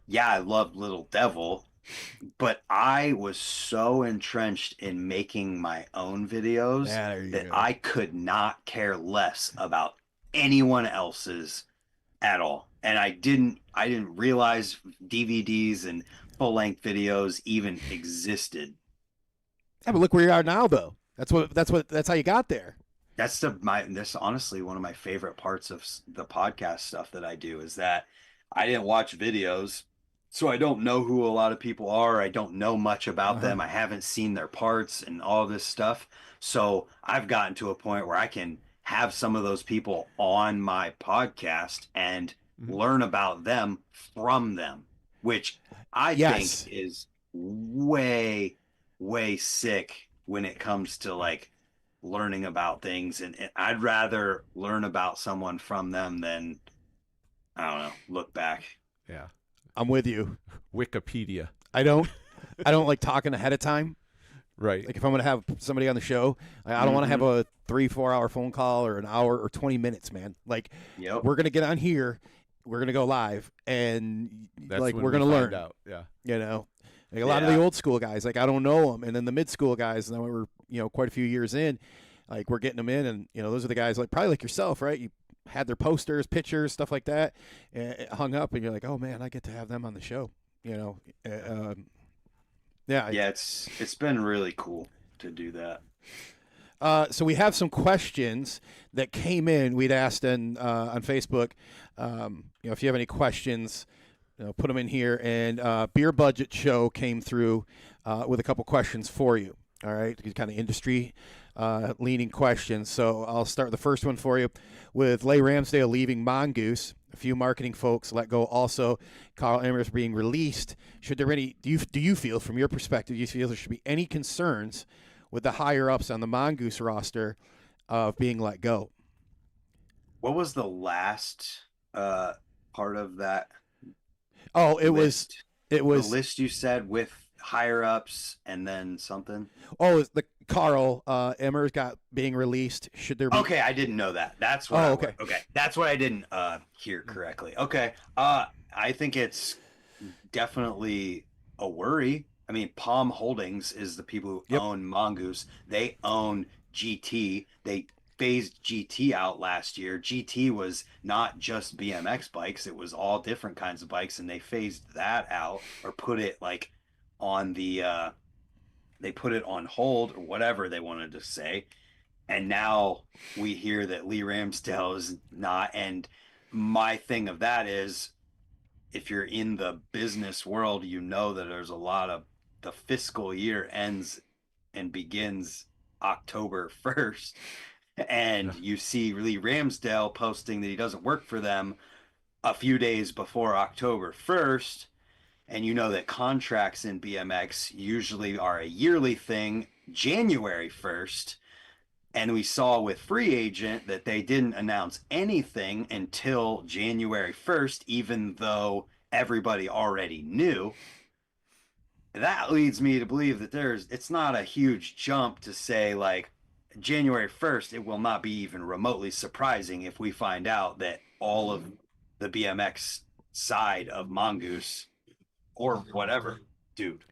yeah, I loved Little Devil, but I was so entrenched in making my own videos that I could not care less about anyone else's at all. And I didn't realize DVDs and full-length videos even existed. Yeah, but look where you are now, though. That's how you got there. That's honestly one of my favorite parts of the podcast stuff that I do is that I didn't watch videos, so I don't know who a lot of people are. I don't know much about them. I haven't seen their parts and all this stuff. So I've gotten to a point where I can have some of those people on my podcast and learn about them from them, which I think is way, way sick when it comes to like learning about things. And I'd rather learn about someone from them than, I don't know, look back. Yeah. I'm with you. Wikipedia. I don't like talking ahead of time. Right. Like if I'm going to have somebody on the show, I don't want to have a 3-4 hour phone call or an hour or 20 minutes, man. Like we're going to get on here, we're going to go live, and that's like when we're going to learn. Out. Yeah. You know, like a lot of the old school guys, like I don't know them, and then the mid school guys, and then we're quite a few years in, like we're getting them in, and those are the guys like probably like yourself, right? You had their posters, pictures, stuff like that, hung up, and you're like, oh man, I get to have them on the show. It's been really cool to do that. So we have some questions that came in. We'd asked on Facebook. If you have any questions, put them in here. And Beer Budget Show came through with a couple questions for you. All right, kind of industry leaning questions. So I'll start the first one for you with Leigh Ramsdale leaving Mongoose. A few marketing folks let go. Also, Carl Emmer's being released. Should there do you feel, from your perspective, do you feel there should be any concerns with the higher ups on the Mongoose roster of being let go? What was the last part of that? Oh, it list? was the list you said with higher ups and then something. Oh, the Carl Emmer's got being released. Should there be? Okay, I didn't know that. That's what. Okay, that's what I didn't hear correctly. Okay, I think it's definitely a worry. I mean, Palm Holdings is the people who own Mongoose. They own GT. They phased GT out last year. GT was not just BMX bikes; it was all different kinds of bikes, and they phased that out or put it like on the. They put it on hold or whatever they wanted to say. And now we hear that Leigh Ramsdale is not. And my thing of that is, if you're in the business world, you know that there's a lot of the fiscal year ends and begins October 1st. And you see Lee Ramsdale posting that he doesn't work for them a few days before October 1st. And you know that contracts in BMX usually are a yearly thing, January 1st. And we saw with Free Agent that they didn't announce anything until January 1st, even though everybody already knew. That leads me to believe that it's not a huge jump to say, like, January 1st, it will not be even remotely surprising if we find out that all of the BMX side of Mongoose or whatever, dude.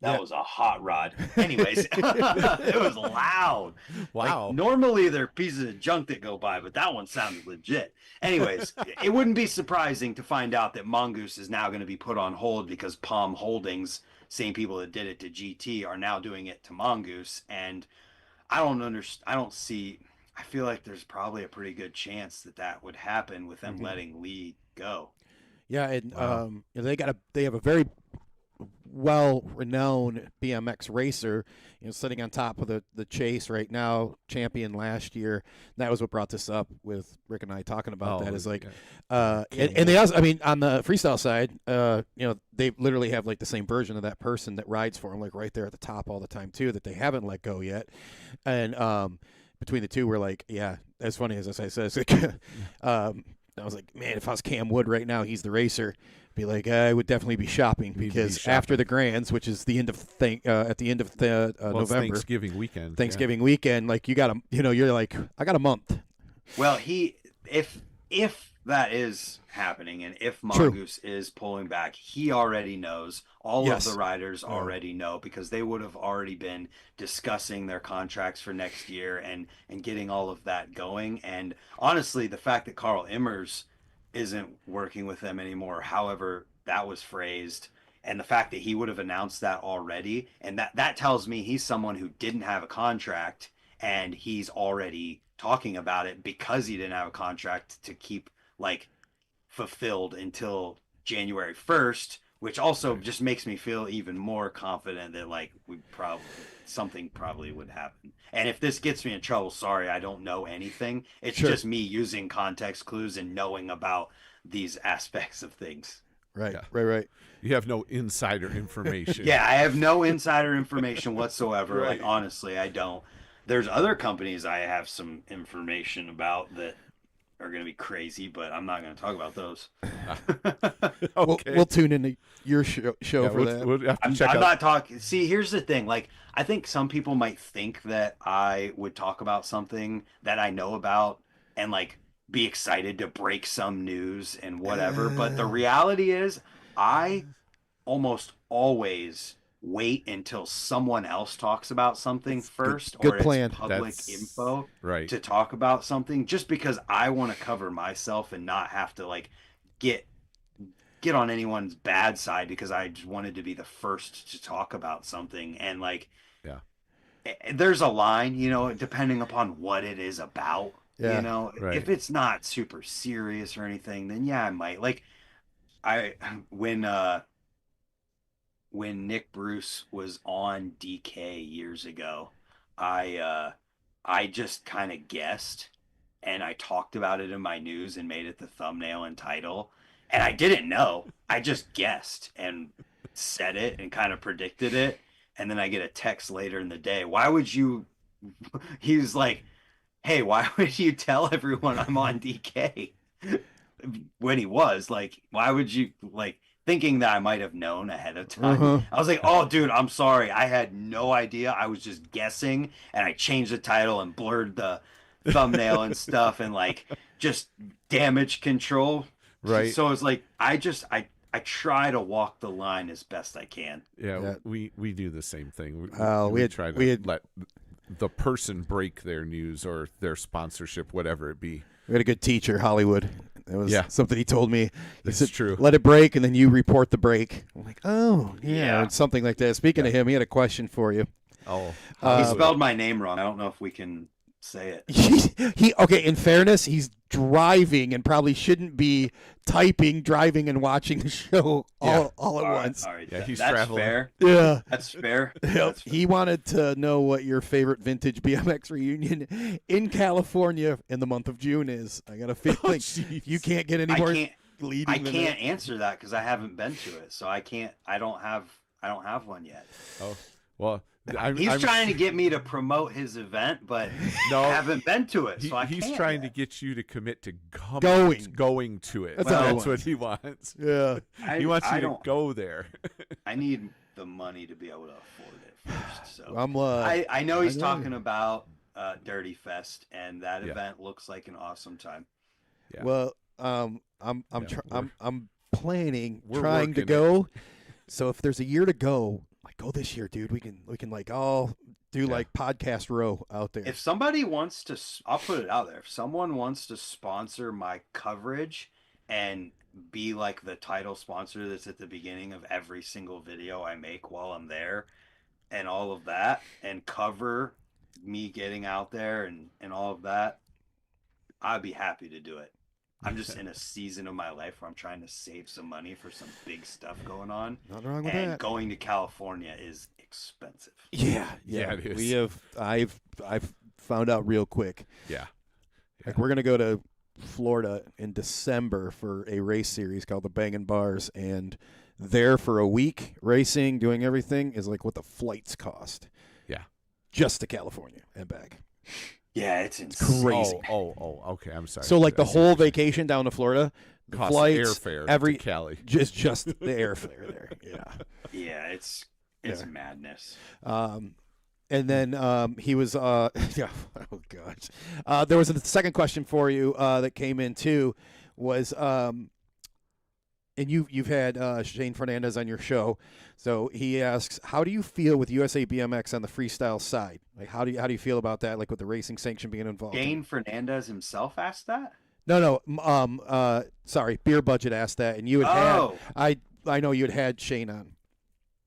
That was a hot rod. Anyways, it was loud. Wow. Like, normally they're pieces of junk that go by, but that one sounded legit. Anyways, it wouldn't be surprising to find out that Mongoose is now going to be put on hold because Palm Holdings, same people that did it to GT, are now doing it to Mongoose. And I feel like there's probably a pretty good chance that would happen with them letting Lee go. Yeah, and they have a very well-renowned BMX racer, sitting on top of the chase right now, champion last year. That was what brought this up with Rick and I talking about that. Is like, and they also, I mean, on the freestyle side, they literally have like the same version of that person that rides for them, like right there at the top all the time too, that they haven't let go yet. And between the two, we're like, yeah, as funny as I said, I was like, man, if I was Cam Wood right now, he's the racer. Be like, I would definitely be shopping because after the Grands, which is the end of November, Thanksgiving weekend, like you got you're like, I got a month. Well, if that is happening and if Mongoose is pulling back, he already knows. All of the riders already know because they would have already been discussing their contracts for next year and getting all of that going. And honestly, the fact that Carl Immers isn't working with them anymore, however that was phrased, and the fact that he would have announced that already, and that tells me he's someone who didn't have a contract and he's already talking about it because he didn't have a contract to keep like fulfilled until January 1st, which also just makes me feel even more confident that like something probably would happen. And if this gets me in trouble, sorry, I don't know anything. It's just me using context clues and knowing about these aspects of things. Right, right. You have no insider information. Yeah, I have no insider information whatsoever. Right. Like, honestly, I don't. There's other companies I have some information about that are going to be crazy, but I'm not going to talk about those. Okay. We'll tune into your show for that. We'll have to check out. I'm not talking. See, here's the thing. Like, I think some people might think that I would talk about something that I know about and like be excited to break some news and whatever. But the reality is, I almost always wait until someone else talks about something first, good or plan. It's public info to talk about something, just because I want to cover myself and not have to like get on anyone's bad side, because I just wanted to be the first to talk about something. And like, there's a line, depending upon what it is about. If it's not super serious or anything, then I might. Like, when Nick Bruce was on DK years ago, I just kind of guessed, and I talked about it in my news and made it the thumbnail and title. And I didn't know. I just guessed and said it and kind of predicted it. And then I get a text later in the day. He was like, hey, why would you tell everyone I'm on DK? When he was like, why would you, like, thinking that I might have known ahead of time. I was like, oh, dude, I'm sorry. I had no idea. I was just guessing, and I changed the title and blurred the thumbnail and stuff, and like just damage control. Right. So it's like, I try to walk the line as best I can. Yeah. We do the same thing. We try to let the person break their news or their sponsorship, whatever it be. We had a good teacher, Hollywood. It was something he told me. He said, true. Let it break, and then you report the break. I'm like, oh, yeah. Something like that. Speaking of him, he had a question for you. He spelled my name wrong. I don't know if we can Say it. He okay. In fairness, he's driving and probably shouldn't be typing, driving, and watching the show all at once. All right. Yeah, he's that's traveling. fair. Yeah, That's fair. Yep. That's fair. He wanted to know what your favorite vintage BMX reunion in California in the month of June is. I got a feeling you can't get any more leading. I can't answer that because I haven't been to it, so I can't. I don't have one yet. Oh well. He's trying to get me to promote his event, but No, I haven't been to it, so he's can't trying yet. to get you to commit to going to it. That's what he wants. Yeah, he wants you to go there. I need the money to be able to afford it first. So I know he's talking about Dirty Fest, and that event looks like an awesome time. Yeah. Well, I'm planning, we're trying to working go. So if there's a year to go, like go this year, dude. We can like all do like podcast row out there. If somebody wants to, I'll put it out there. If someone wants to sponsor my coverage and be like the title sponsor that's at the beginning of every single video I make while I'm there and all of that, and cover me getting out there and all of that, I'd be happy to do it. I'm just in a season of my life where I'm trying to save some money for some big stuff going on. Nothing wrong with and that. Going to California is expensive. Yeah, it is. I've found out real quick. Yeah. Like we're gonna go to Florida in December for a race series called the Bangin' Bars, and there for a week racing, doing everything is like what the flights cost. Yeah. Just to California and back. Yeah, it's insane. Crazy. Oh, okay. I'm sorry. So like the whole vacation down to Florida, the costs flights, airfare to Cali. just the airfare there. Yeah. Yeah, it's madness. And then he was oh gosh. There was a second question for you that came in too, was and you've had Shane Fernandez on your show. So he asks, how do you feel with USA BMX on the freestyle side? Like how do you feel about that, like with the racing sanction being involved? Shane Fernandez himself asked that? No. Sorry, Beer Budget asked that, and you had I know you had Shane on.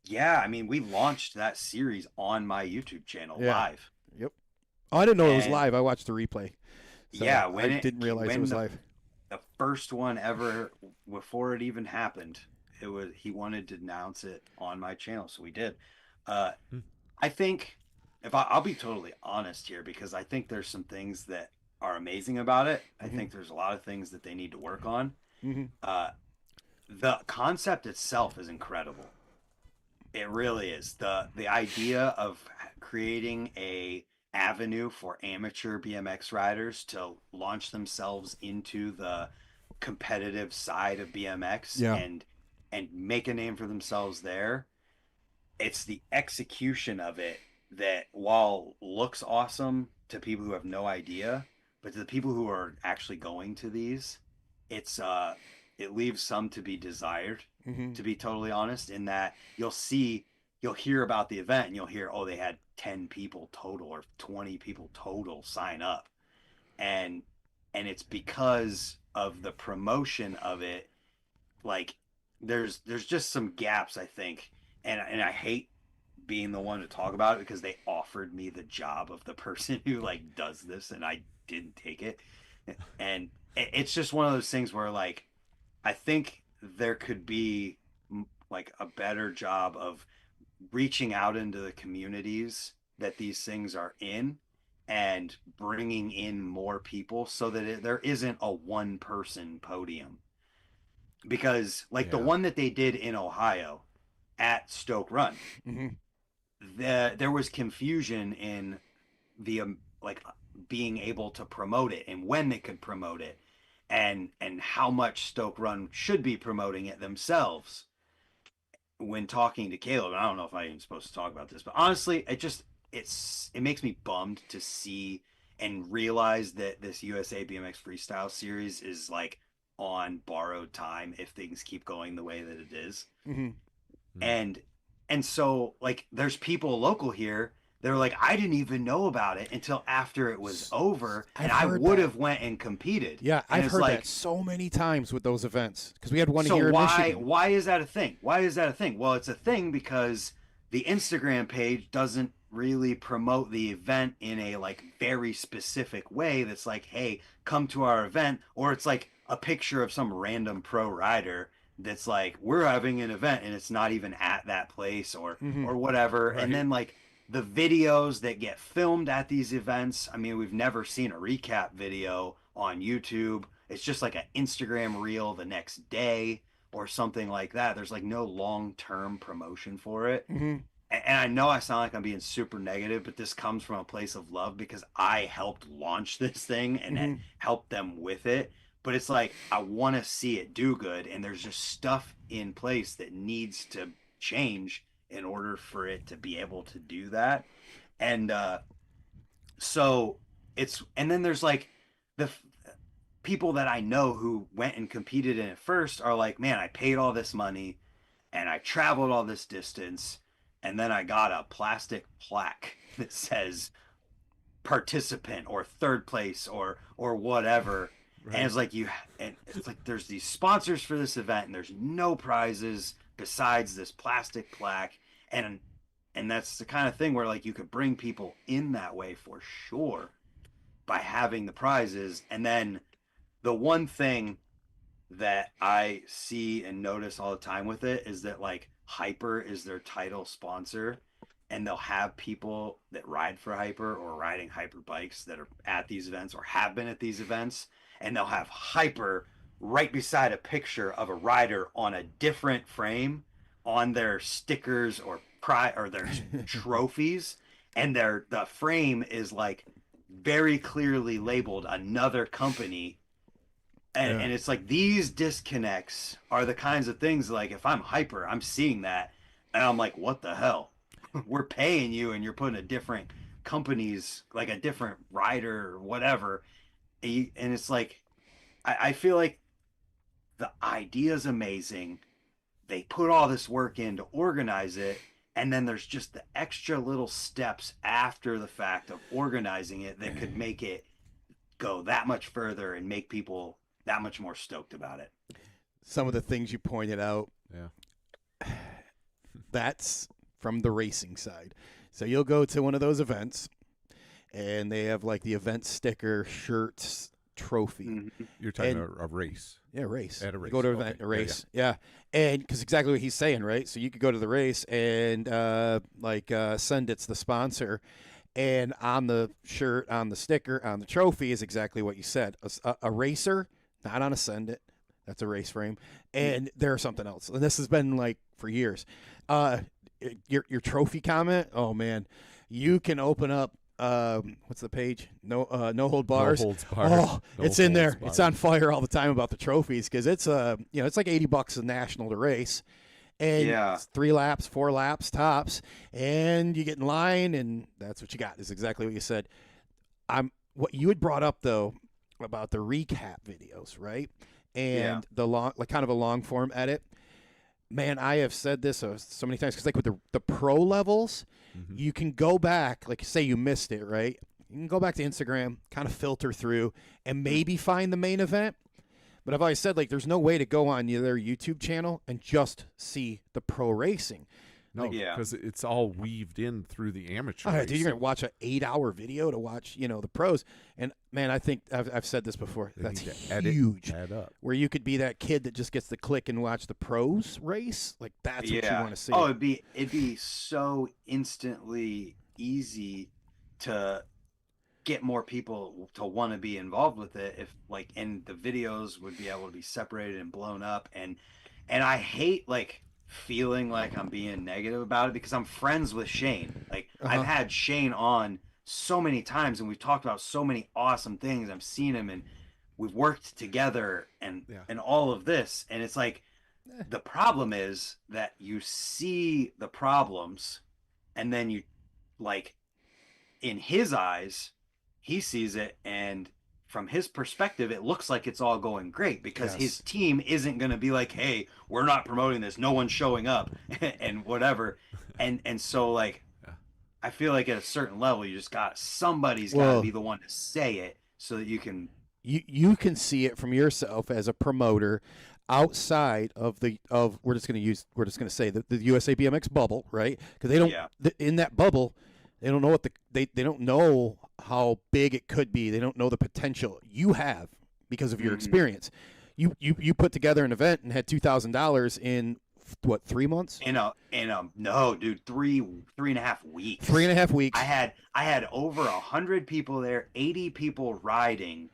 Yeah, I mean, we launched that series on my YouTube channel live. Yep. Oh, I didn't know it was live. I watched the replay. So yeah, I didn't realize it was live. The first one ever, before it even happened, he wanted to announce it on my channel, so we did. I think, I'll be totally honest here, because I think there's some things that are amazing about it. I think there's a lot of things that they need to work on. The concept itself is incredible. It really is. The idea of creating a avenue for amateur BMX riders to launch themselves into the competitive side of BMX and make a name for themselves there. It's the execution of it that, while looks awesome to people who have no idea, but to the people who are actually going to these, it leaves some to be desired, to be totally honest, in that you'll hear about the event and you'll hear, oh, they had 10 people total or 20 people total sign up. And it's because of the promotion of it. Like there's just some gaps, I think. And I hate being the one to talk about it, because they offered me the job of the person who like does this, and I didn't take it. And it's just one of those things where, like, I think there could be like a better job of reaching out into the communities that these things are in and bringing in more people, so that there isn't a one person podium. Because like the one that they did in Ohio at Stoke Run, there was confusion in the like being able to promote it and when they could promote it, and how much Stoke Run should be promoting it themselves. When talking to Caleb, and I don't know if I'm even supposed to talk about this, but honestly, it makes me bummed to see and realize that this USA BMX Freestyle series is like on borrowed time if things keep going the way that it is. And so like there's people local here, they're like, I didn't even know about it until after it was over, and I would have went and competed. Yeah, I've heard that so many times with those events, because we had one here in Michigan. Why is that a thing? Well, it's a thing because the Instagram page doesn't really promote the event in a like very specific way that's like, hey, come to our event, or it's like a picture of some random pro rider that's like, we're having an event and it's not even at that place or whatever. Right. And then like the videos that get filmed at these events, I mean, we've never seen a recap video on YouTube. It's just like an Instagram reel the next day or something like that. There's like no long-term promotion for it. And I know I sound like I'm being super negative, but this comes from a place of love because I helped launch this thing and helped them with it. But it's like, I want to see it do good. And there's just stuff in place that needs to change in order for it to be able to do that. And so and then there's like the people that I know who went and competed in it first are like, man, I paid all this money and I traveled all this distance. And then I got a plastic plaque that says participant or third place or whatever. Right. And it's like it's like there's these sponsors for this event and there's no prizes besides this plastic plaque. And that's the kind of thing where like you could bring people in that way for sure by having the prizes. And then the one thing that I see and notice all the time with it is that like Hyper is their title sponsor, and they'll have people that ride for Hyper or riding Hyper bikes that are at these events or have been at these events, and they'll have Hyper right beside a picture of a rider on a different frame on their stickers or their trophies, and the frame is like very clearly labeled another company. And it's like these disconnects are the kinds of things like if I'm Hyper, I'm seeing that and I'm like, what the hell? We're paying you and you're putting a different company's, like a different rider or whatever. And it's like, I feel like the idea is amazing. They put all this work in to organize it. And then there's just the extra little steps after the fact of organizing it that could make it go that much further and make people that much more stoked about it. Some of the things you pointed out, that's from the racing side. So you'll go to one of those events, and they have like the event sticker, shirts, trophy. You're talking about a race. Yeah, race. At a race. You go to event, a race. Yeah. And because exactly what he's saying, right? So you could go to the race and send it's the sponsor. And on the shirt, on the sticker, on the trophy is exactly what you said. A racer, not on a Send It. That's a race frame. And there's something else. And this has been like for years. Your trophy comment, oh, man. You can open up, what's the page? No Hold Bars. No Holds Barred. Oh, No it's in there. Holds Barred. It's on fire all the time about the trophies because it's it's like $80 a national to race. And it's 3 laps, 4 laps tops, and you get in line, and that's what you got. Is exactly what you said. What you had brought up though about the recap videos, right? And the long, like kind of a long form edit. Man, I have said this so many times because like with the pro levels, you can go back, like say you missed it, right? You can go back to Instagram, kind of filter through, and maybe find the main event. But I've always said, like, there's no way to go on their YouTube channel and just see the pro racing. No, because it's all weaved in through the amateur. All right, dude, you're going to watch an 8-hour video to watch, the pros. And, man, I think I've said this before. That's huge. Add up. Where you could be that kid that just gets to click and watch the pros race. Like, that's what you want to see. Oh, it'd be so instantly easy to get more people to want to be involved with it if like, and the videos would be able to be separated and blown up. And I hate like feeling like I'm being negative about it because I'm friends with Shane. Like I've had Shane on so many times and we've talked about so many awesome things. I've seen him and we've worked together and all of this. And it's like, the problem is that you see the problems and then you like in his eyes, he sees it, and from his perspective, it looks like it's all going great because his team isn't going to be like, hey, we're not promoting this. No one's showing up and whatever. And so, like, I feel like at a certain level, you just somebody's got to be the one to say it so that you can. You can see it from yourself as a promoter outside of we're just going to say the USA BMX bubble, right? Because they don't, in that bubble, They don't know what they don't know how big it could be. They don't know the potential you have because of your experience. You put together an event and had $2,000 in what, 3 months? No, dude, 3.5 weeks. 3.5 weeks. I had over 100 people there, 80 people riding,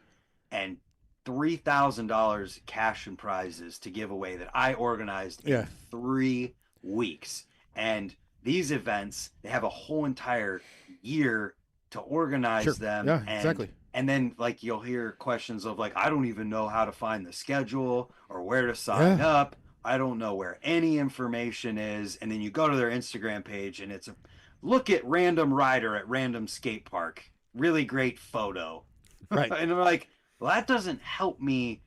and $3,000 cash and prizes to give away that I organized in 3 weeks. And these events, they have a whole entire year to organize them. Yeah, exactly. And then, like, you'll hear questions of, like, I don't even know how to find the schedule or where to sign up. I don't know where any information is. And then you go to their Instagram page and it's a look at random rider at random skate park. Really great photo. Right. And I'm like, well, that doesn't help me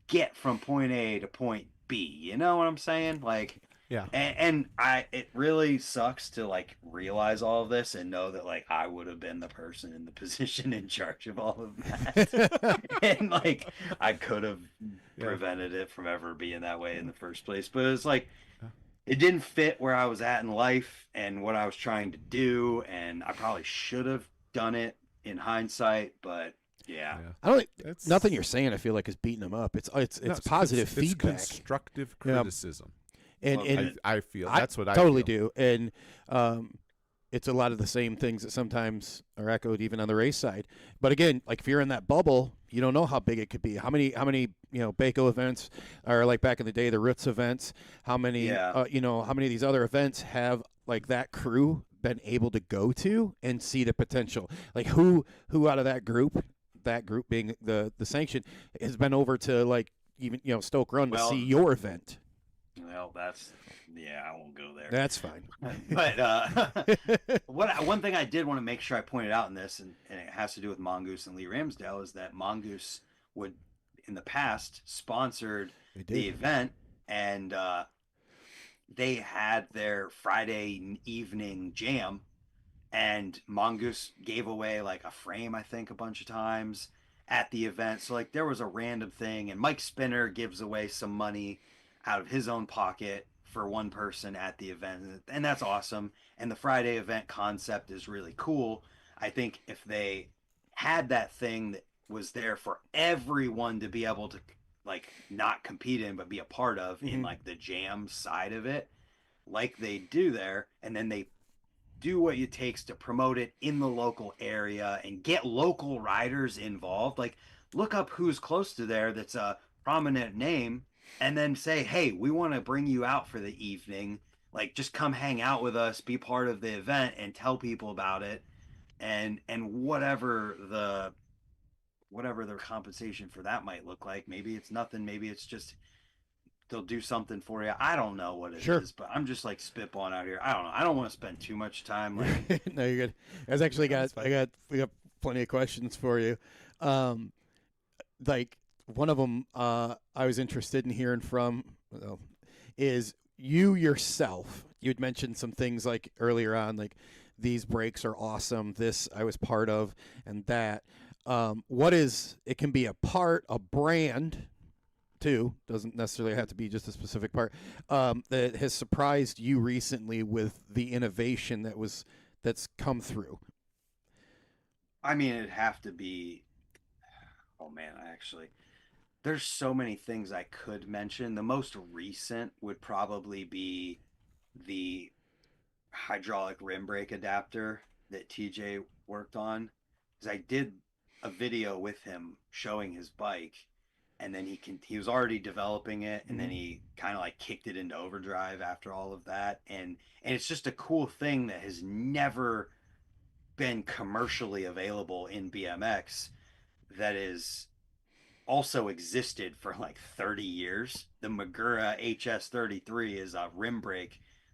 get from point A to point B. You know what I'm saying? Like, yeah. And it really sucks to, like, realize all of this and know that, like, I would have been the person in the position in charge of all of that. And, like, I could have prevented it from ever being that way in the first place. But it's like, it didn't fit where I was at in life and what I was trying to do. And I probably should have done it in hindsight, but yeah. I don't think nothing you're saying, I feel like, is beating them up. It's positive feedback. It's constructive criticism. And I feel that's what I totally feel. do. And it's a lot of the same things that sometimes are echoed even on the race side. But again, like, if you're in that bubble, you don't know how big it could be. How many Baco events are, like, back in the day, the Roots events? How many how many of these other events have, like, that crew been able to go to and see the potential? Like, who out of that group being the sanction, has been over to, like, even Stoke Run to see your event? Well, I won't go there. That's fine. But one thing I did want to make sure I pointed out in this, and it has to do with Mongoose and Lee Ramsdale, is that Mongoose would, in the past, sponsored the event, and they had their Friday evening jam, and Mongoose gave away, like, a frame, I think, a bunch of times at the event. So, like, there was a random thing, and Mike Spinner gives away some money out of his own pocket for one person at the event, and that's awesome. And the Friday event concept is really cool. I think if they had that thing that was there for everyone to be able to, like, not compete in but be a part of in, like, the jam side of it, like they do there, and then they do what it takes to promote it in the local area and get local riders involved. Like, look up who's close to there that's a prominent name, and then say, hey, we want to bring you out for the evening. Like, just come hang out with us, be part of the event, and tell people about it. And whatever their compensation for that might look like. Maybe it's nothing. Maybe it's just they'll do something for you. I don't know what it is, but I'm just, like, spitballing out here. I don't know. I don't want to spend too much time. Like, no, you're good. We got plenty of questions for you. Like, one of them I was interested in hearing from is you yourself. You had mentioned some things, like, earlier on, like, these breaks are awesome. This I was part of, and that. It can be a brand, too. Doesn't necessarily have to be just a specific part, that has surprised you recently with the innovation that's come through. I mean, it'd have to be, oh man, there's so many things I could mention. The most recent would probably be the hydraulic rim brake adapter that TJ worked on. Because I did a video with him showing his bike, and then he was already developing it, and then he kind of, like, kicked it into overdrive after all of that. And it's just a cool thing that has never been commercially available in BMX, that is also existed for, like, 30 years. The Magura HS33 is a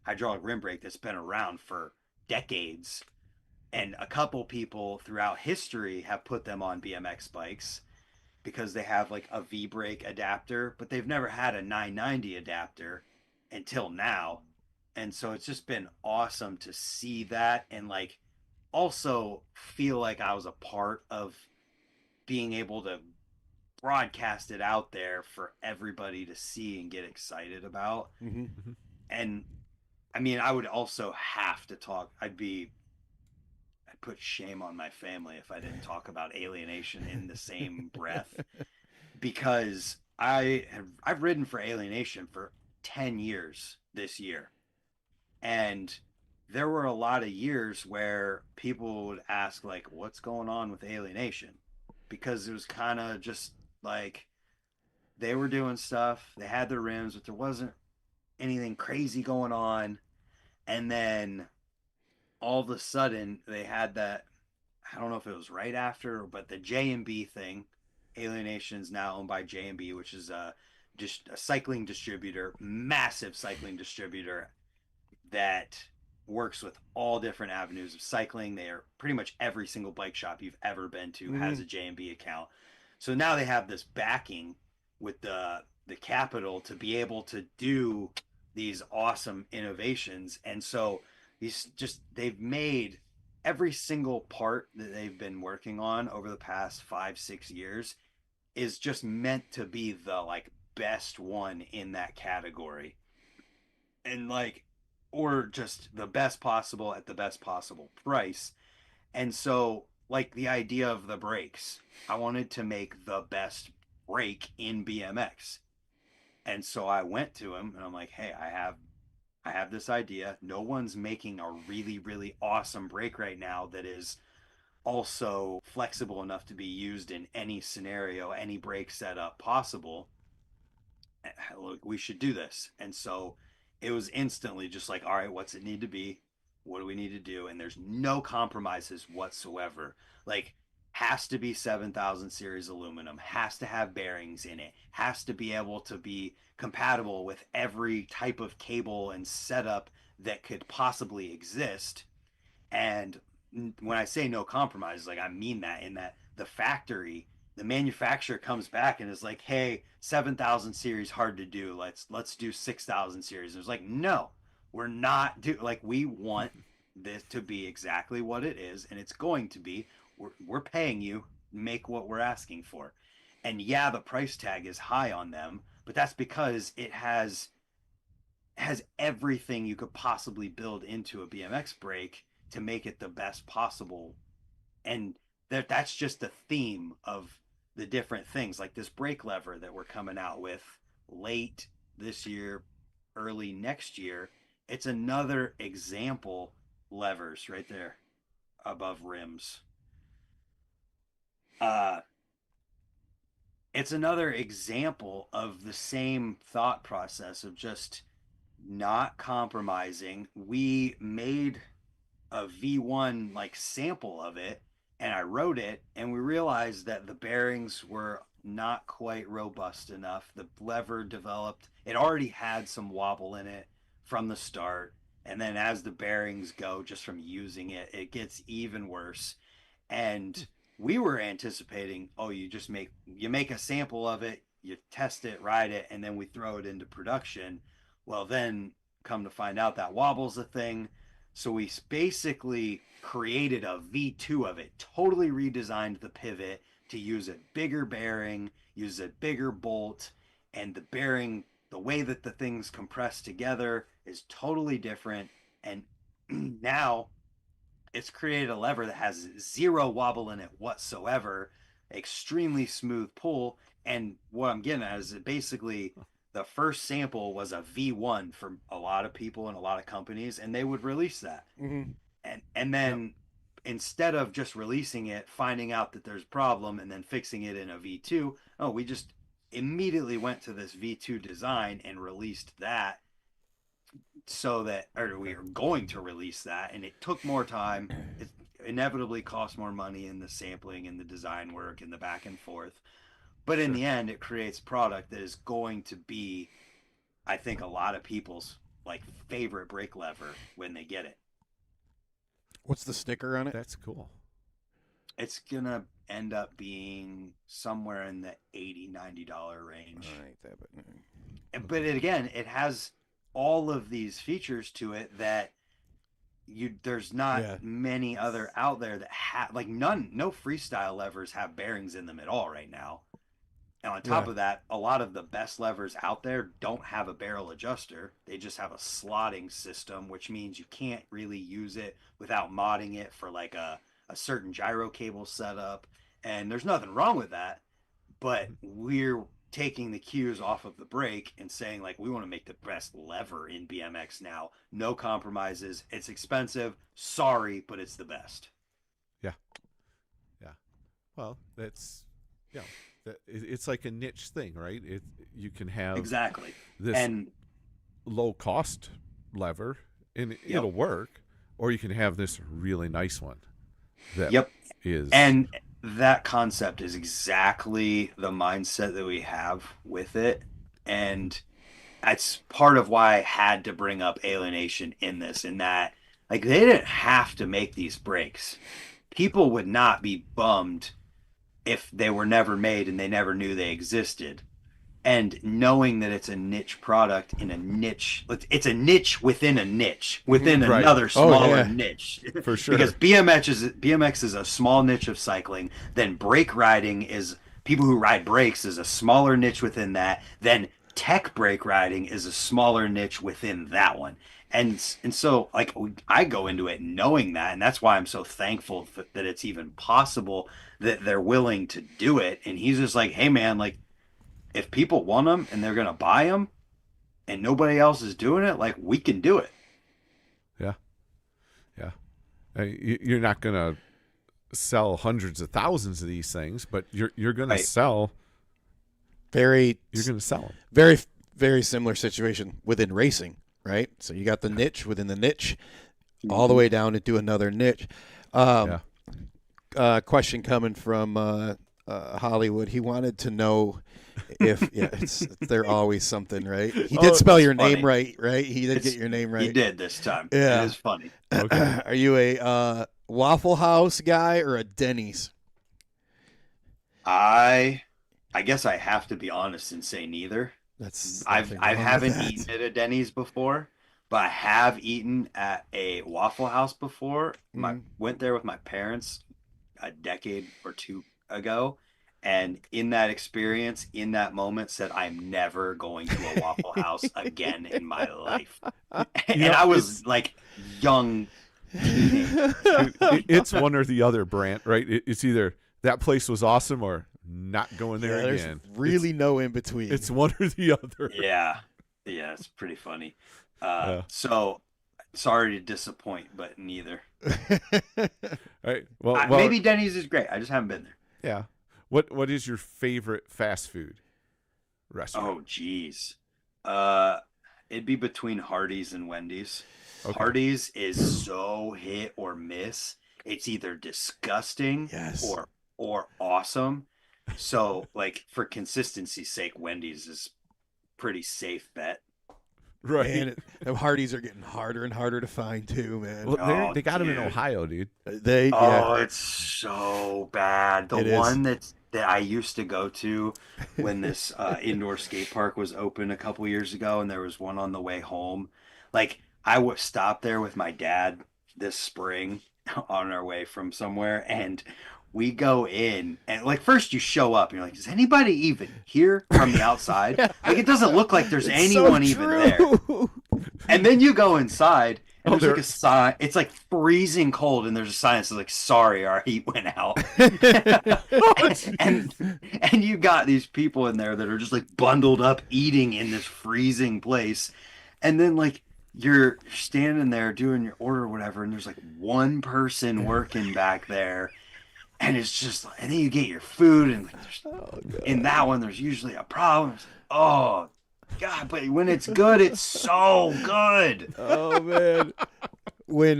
hydraulic rim brake that's been around for decades. And a couple people throughout history have put them on BMX bikes because they have, like, a V-brake adapter, but they've never had a 990 adapter until now. And so it's just been awesome to see that, and, like, also feel like I was a part of being able to broadcast it out there for everybody to see and get excited about. And I mean, I would also have to talk. I'd put shame on my family if I didn't talk about Alienation in the same breath, because I've ridden for Alienation for 10 years this year. And there were a lot of years where people would ask, like, what's going on with Alienation? Because it was kind of just like they were doing stuff, they had their rims, but there wasn't anything crazy going on. And then all of a sudden, they had that. I don't know if it was right after, but the J&B thing. Alienation is now owned by J&B, which is just a cycling distributor, massive cycling distributor that works with all different avenues of cycling. They are pretty much every single bike shop you've ever been to has a J&B account. So now they have this backing with the capital to be able to do these awesome innovations. And so they've made every single part that they've been working on over the past 5-6 years is just meant to be the like best one in that category. And like, or just the best possible at the best possible price. And so, like, the idea of the brakes, I wanted to make the best brake in BMX. And so I went to him and I'm like, hey, I have this idea. No one's making a really, really awesome brake right now that is also flexible enough to be used in any scenario, any brake setup possible. Look, we should do this. And so it was instantly just like, all right, what's it need to be? What do we need to do? And there's no compromises whatsoever. Like, has to be 7,000 series aluminum, has to have bearings in it, has to be able to be compatible with every type of cable and setup that could possibly exist. And when I say no compromise, like, I mean that in that the manufacturer comes back and is like, "Hey, 7,000 series hard to do. Let's do 6,000 series." And it's like, "No, we're not we want this to be exactly what it is, and it's going to be. We're paying you, make what we're asking for." And yeah, the price tag is high on them, but that's because it has everything you could possibly build into a BMX brake to make it the best possible. And that's just the theme of the different things, like this brake lever that we're coming out with late this year, early next year. It's another example. Levers right there above rims. uh it's another example of the same thought process of just not compromising. We made a V1 like sample of it and I wrote it, and we realized that the bearings were not quite robust enough. The lever developed, it already had some wobble in it from the start. And then as the bearings go, just from using it, it gets even worse. And we were anticipating, oh, you make a sample of it, you test it, ride it, and then we throw it into production. Well, then come to find out that wobble's a thing. So we basically created a V2 of it, totally redesigned the pivot to use a bigger bearing, use a bigger bolt, and the bearing, the way that the things compress together is totally different. And now it's created a lever that has zero wobble in it whatsoever, extremely smooth pull. And what I'm getting at is that basically the first sample was a V1 for a lot of people and a lot of companies, and they would release that. And then instead of just releasing it, finding out that there's a problem, and then fixing it in a V2, oh, we just immediately went to this V2 design and released that. So that, or we are going to release that, and it took more time. It inevitably cost more money in the sampling and the design work and the back and forth. But in the end, it creates product that is going to be, I think, a lot of people's like favorite brake lever when they get it. What's the sticker on it? That's cool. It's gonna end up being somewhere in the $80-$90 range. All right, but again, it has all of these features to it that there's not many other out there that have, like, no freestyle levers have bearings in them at all right now. And on top of that, a lot of the best levers out there don't have a barrel adjuster. They just have a slotting system, which means you can't really use it without modding it for like a certain gyro cable setup. And there's nothing wrong with that, but we're taking the cues off of the brake and saying, like, we want to make the best lever in BMX now. No compromises. It's expensive. Sorry, but it's the best. Yeah. Well, that's it's like a niche thing, right? You can have exactly this and low cost lever and it'll work, or you can have this really nice one that is. And that concept is exactly the mindset that we have with it, and that's part of why I had to bring up alienation in this, in that, like, they didn't have to make these brakes. People would not be bummed if they were never made and they never knew they existed. And knowing that it's a niche product in a niche, it's a niche within a niche, within another smaller niche. For sure. Because BMX is a small niche of cycling. Then brake riding is, people who ride brakes is a smaller niche within that. Then tech brake riding is a smaller niche within that one. And so, like, I go into it knowing that, and that's why I'm so thankful that it's even possible that they're willing to do it. And he's just like, hey man, like, if people want them and they're going to buy them and nobody else is doing it, like, we can do it. Yeah. You're not going to sell hundreds of thousands of these things, but you're going to sell. You're going to sell them. Very, very similar situation within racing, right? So you got the niche within the niche, all the way down into another niche. Question coming from Hollywood. He wanted to know if they're always something, right? He did spell your name right? He did get your name right. He did this time. Yeah. It is funny. Okay. Are you a Waffle House guy or a Denny's? I guess I have to be honest and say neither. I haven't eaten at a Denny's before, but I have eaten at a Waffle House before. Went there with my parents a decade or two ago, and in that experience, in that moment, said, I'm never going to a Waffle House again in my life. And I was like young teenage. It's one or the other, Brant, right? It's either that place was awesome or not going there again. There's really no in between. It's one or the other. Yeah, it's pretty funny. So sorry to disappoint, but neither. All right. Well, maybe Denny's is great. I just haven't been there. Yeah. What is your favorite fast food restaurant? Oh, geez. It'd be between Hardee's and Wendy's. Okay. Hardee's is so hit or miss. It's either disgusting or awesome. So, like, for consistency's sake, Wendy's is pretty safe bet. Right. And the Hardee's are getting harder and harder to find too, man. Well, they got them in Ohio, dude. It's so bad. The one that I used to go to when this indoor skate park was open a couple years ago, and there was one on the way home. Like, I would stop there with my dad this spring on our way from somewhere, and we go in, and, like, first you show up and you're like, is anybody even here from the outside? Like, it doesn't look like there's anyone even there. And then you go inside and there's like a sign. It's like freezing cold, and there's a sign that says, like, sorry, our heat went out. and you got these people in there that are just, like, bundled up eating in this freezing place. And then, like, you're standing there doing your order or whatever, and there's, like, one person working back there. And it's just, and then you get your food, and in that one, there's usually a problem. Oh, God, but when it's good, it's so good. Oh, man. When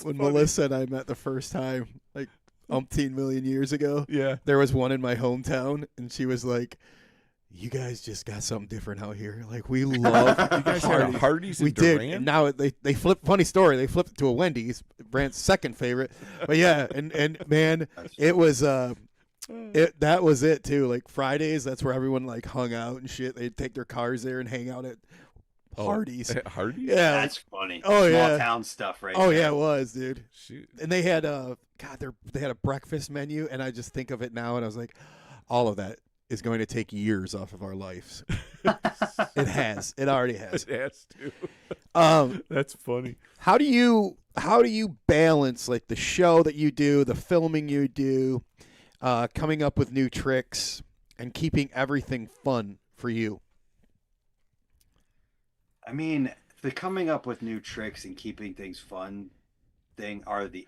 Melissa and I met the first time, like, umpteen million years ago, there was one in my hometown, and she was like, you guys just got something different out here. Like, we love you guys had Hardee's in we Durant? did. And now they flipped. Funny story. They flipped it to a Wendy's, Brant's second favorite. But yeah, and man, it was that was it too. Like, Fridays, that's where everyone, like, hung out and shit. They'd take their cars there and hang out at Hardee's. Hardee's? Yeah, that's funny. Oh, Small town stuff, right? Oh, yeah, it was, dude. Shoot. And they had they had a breakfast menu, and I just think of it now, and I was like, all of that is going to take years off of our lives. It has. It already has. It has to. That's funny. How do you balance like the show that you do, the filming you do, coming up with new tricks, and keeping everything fun for you? I mean, the coming up with new tricks and keeping things fun thing are the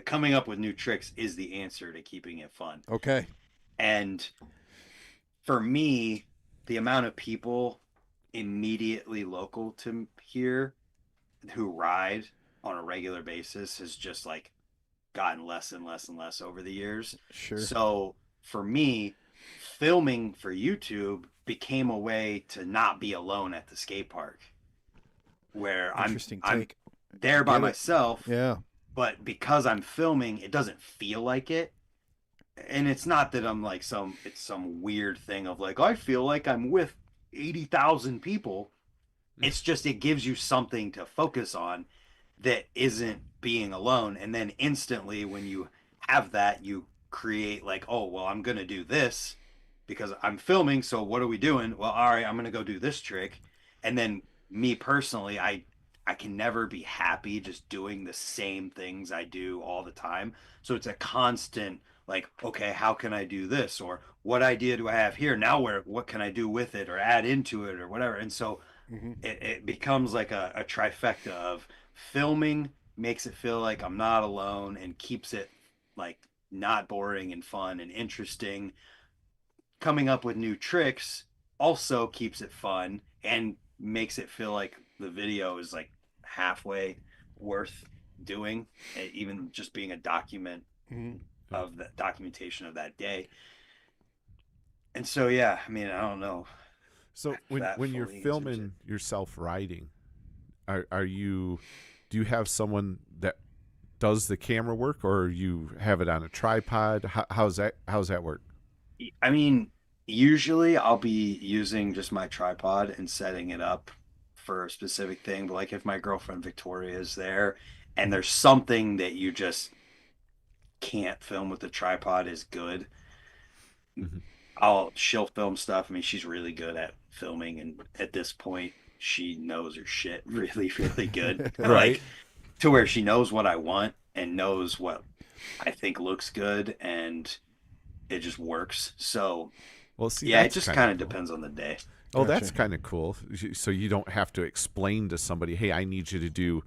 coming up with new tricks is the answer to keeping it fun. Okay. And for me, the amount of people immediately local to here who ride on a regular basis has just like gotten less and less and less over the years. Sure. So for me, filming for YouTube became a way to not be alone at the skate park, where I'm there by myself. Yeah. But because I'm filming, it doesn't feel like it. And it's not that I'm like it's some weird thing of like, I feel like I'm with 80,000 people. It's just, it gives you something to focus on that isn't being alone. And then instantly when you have that, you create like, oh, well, I'm going to do this because I'm filming. So what are we doing? Well, all right, I'm going to go do this trick. And then me personally, I can never be happy just doing the same things I do all the time. So it's a constant like, okay, how can I do this? Or what idea do I have here? Now what can I do with it or add into it or whatever? And so it becomes like a trifecta of filming makes it feel like I'm not alone and keeps it like not boring and fun and interesting. Coming up with new tricks also keeps it fun and makes it feel like the video is like halfway worth doing, even just being a document of the documentation of that day. And so, yeah, I mean, I don't know. So when you're filming yourself riding, do you have someone that does the camera work, or you have it on a tripod? How's that work? I mean, usually I'll be using just my tripod and setting it up for a specific thing. But like if my girlfriend Victoria is there and there's something that you just can't film with the tripod is good, she'll film stuff. I mean, she's really good at filming, and at this point she knows her shit really, really good. Right. Like to where she knows what I want and knows what I think looks good, and it just works. So well, see, yeah, it just kind of depends on the day. Oh, that's kind of cool. So you don't have to explain to somebody, hey, I need you to do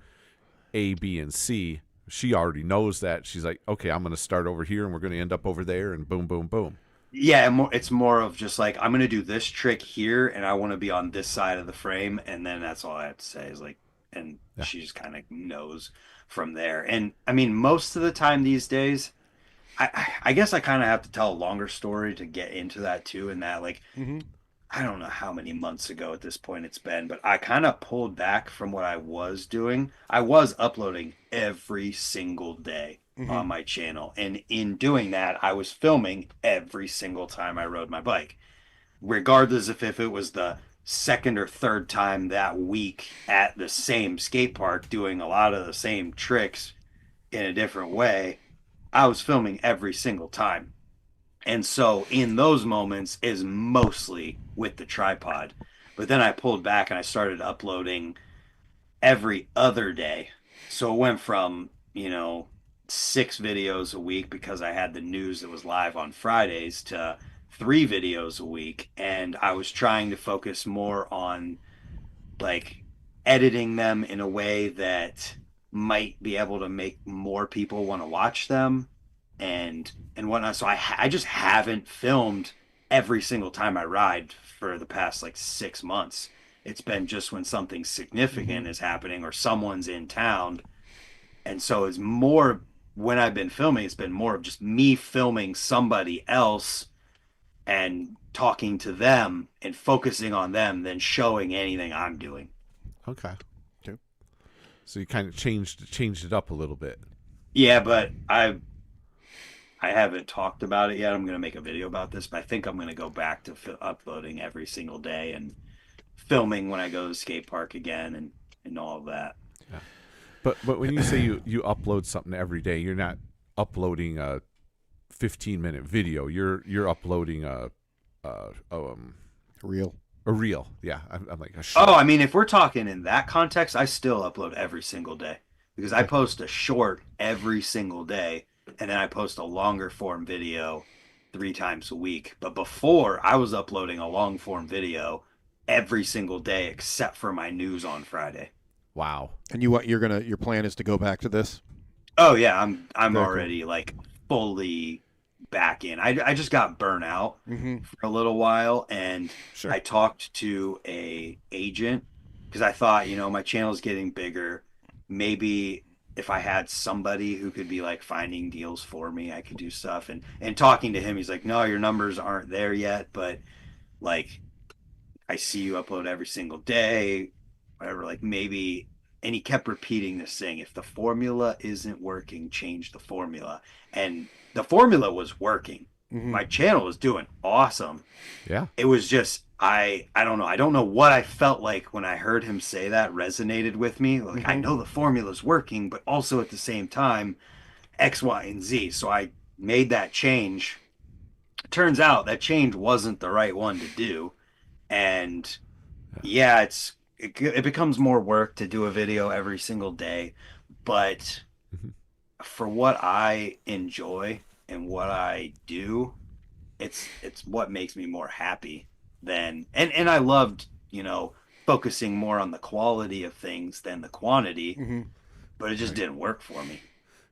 A, B, and C. She already knows that. She's like, okay, I'm going to start over here, and we're going to end up over there, and boom, boom, boom. Yeah, it's more of just like, I'm going to do this trick here, and I want to be on this side of the frame, and then that's all I have to say is like, and she just kind of knows from there. And I mean, most of the time these days, I guess I kind of have to tell a longer story to get into that too, and that like, I don't know how many months ago at this point it's been, but I kind of pulled back from what I was doing. I was uploading every single day on my channel. And in doing that, I was filming every single time I rode my bike, regardless of if it was the second or third time that week at the same skate park doing a lot of the same tricks in a different way. I was filming every single time. And so in those moments is mostly with the tripod. But then I pulled back and I started uploading every other day. So it went from, 6 videos a week because I had the news that was live on Fridays to 3 videos a week. And I was trying to focus more on like editing them in a way that might be able to make more people want to watch them and whatnot. So I just haven't filmed every single time I ride for the past like 6 months. It's been just when something significant is happening or someone's in town. And so it's more, when I've been filming, it's been more of just me filming somebody else and talking to them and focusing on them than showing anything I'm doing. Okay. So you kind of changed it up a little bit. Yeah, but I haven't talked about it yet. I'm going to make a video about this, but I think I'm going to go back to uploading every single day and filming when I go to the skate park again and all of that. Yeah. But when you say you upload something every day, you're not uploading a 15-minute video. You're uploading a Real. a reel. Yeah, I'm like a Oh, short. I mean, if we're talking in that context, I still upload every single day because I Okay. post a short every single day, and then I post a longer form video 3 times a week. But before, I was uploading a long form video every single day except for my news on Friday. Wow. And your plan is to go back to this? Oh yeah, I'm Very cool. already like fully back in. I just got burnt out Mm-hmm. for a little while, and Sure. I talked to a agent because I thought, my channel's getting bigger. Maybe if I had somebody who could be like finding deals for me, I could do stuff. And talking to him, he's like, "No, your numbers aren't there yet, but like I see you upload every single day, whatever, like maybe." And he kept repeating this thing, if the formula isn't working, change the formula. And the formula was working. Mm-hmm. My channel was doing awesome. Yeah. It was just I don't know. I don't know what I felt like when I heard him say that resonated with me. Like I Mm-hmm. know the formula's working, but also at the same time, X, Y, and Z. So I made that change. Turns out that change wasn't the right one to do. And yeah, it becomes more work to do a video every single day, but Mhm. for what I enjoy and what I do, it's what makes me more happy than and I loved, focusing more on the quality of things than the quantity, Mm-hmm. but it just Right. didn't work for me.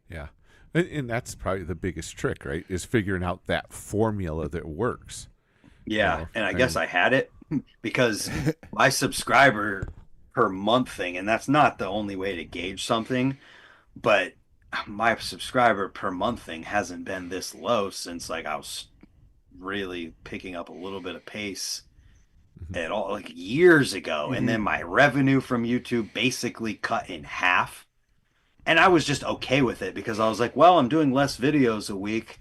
Yeah. And that's probably the biggest trick, right? Is figuring out that formula that works. Yeah, and I guess And I had it because my subscriber per month thing, and that's not the only way to gauge something, but my subscriber per month thing hasn't been this low since like I was really picking up a little bit of pace Mhm. at all, like years ago. And Mm-hmm. then my revenue from YouTube basically cut in half. And I was just okay with it because I was like, well, I'm doing less videos a week.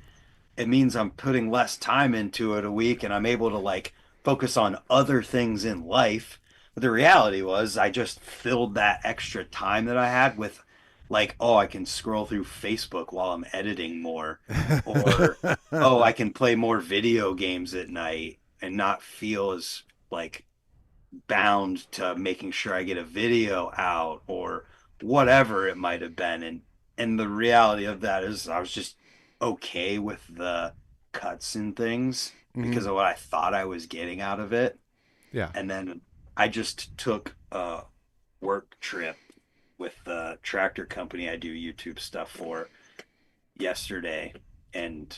It means I'm putting less time into it a week and I'm able to like focus on other things in life. But the reality was I just filled that extra time that I had with like, oh, I can scroll through Facebook while I'm editing more, or oh, I can play more video games at night and not feel as like bound to making sure I get a video out or whatever it might have been. And the reality of that is I was just okay with the cuts and things Mm-hmm. because of what I thought I was getting out of it. yeah. And then I just took a work trip with the tractor company I do YouTube stuff for yesterday. And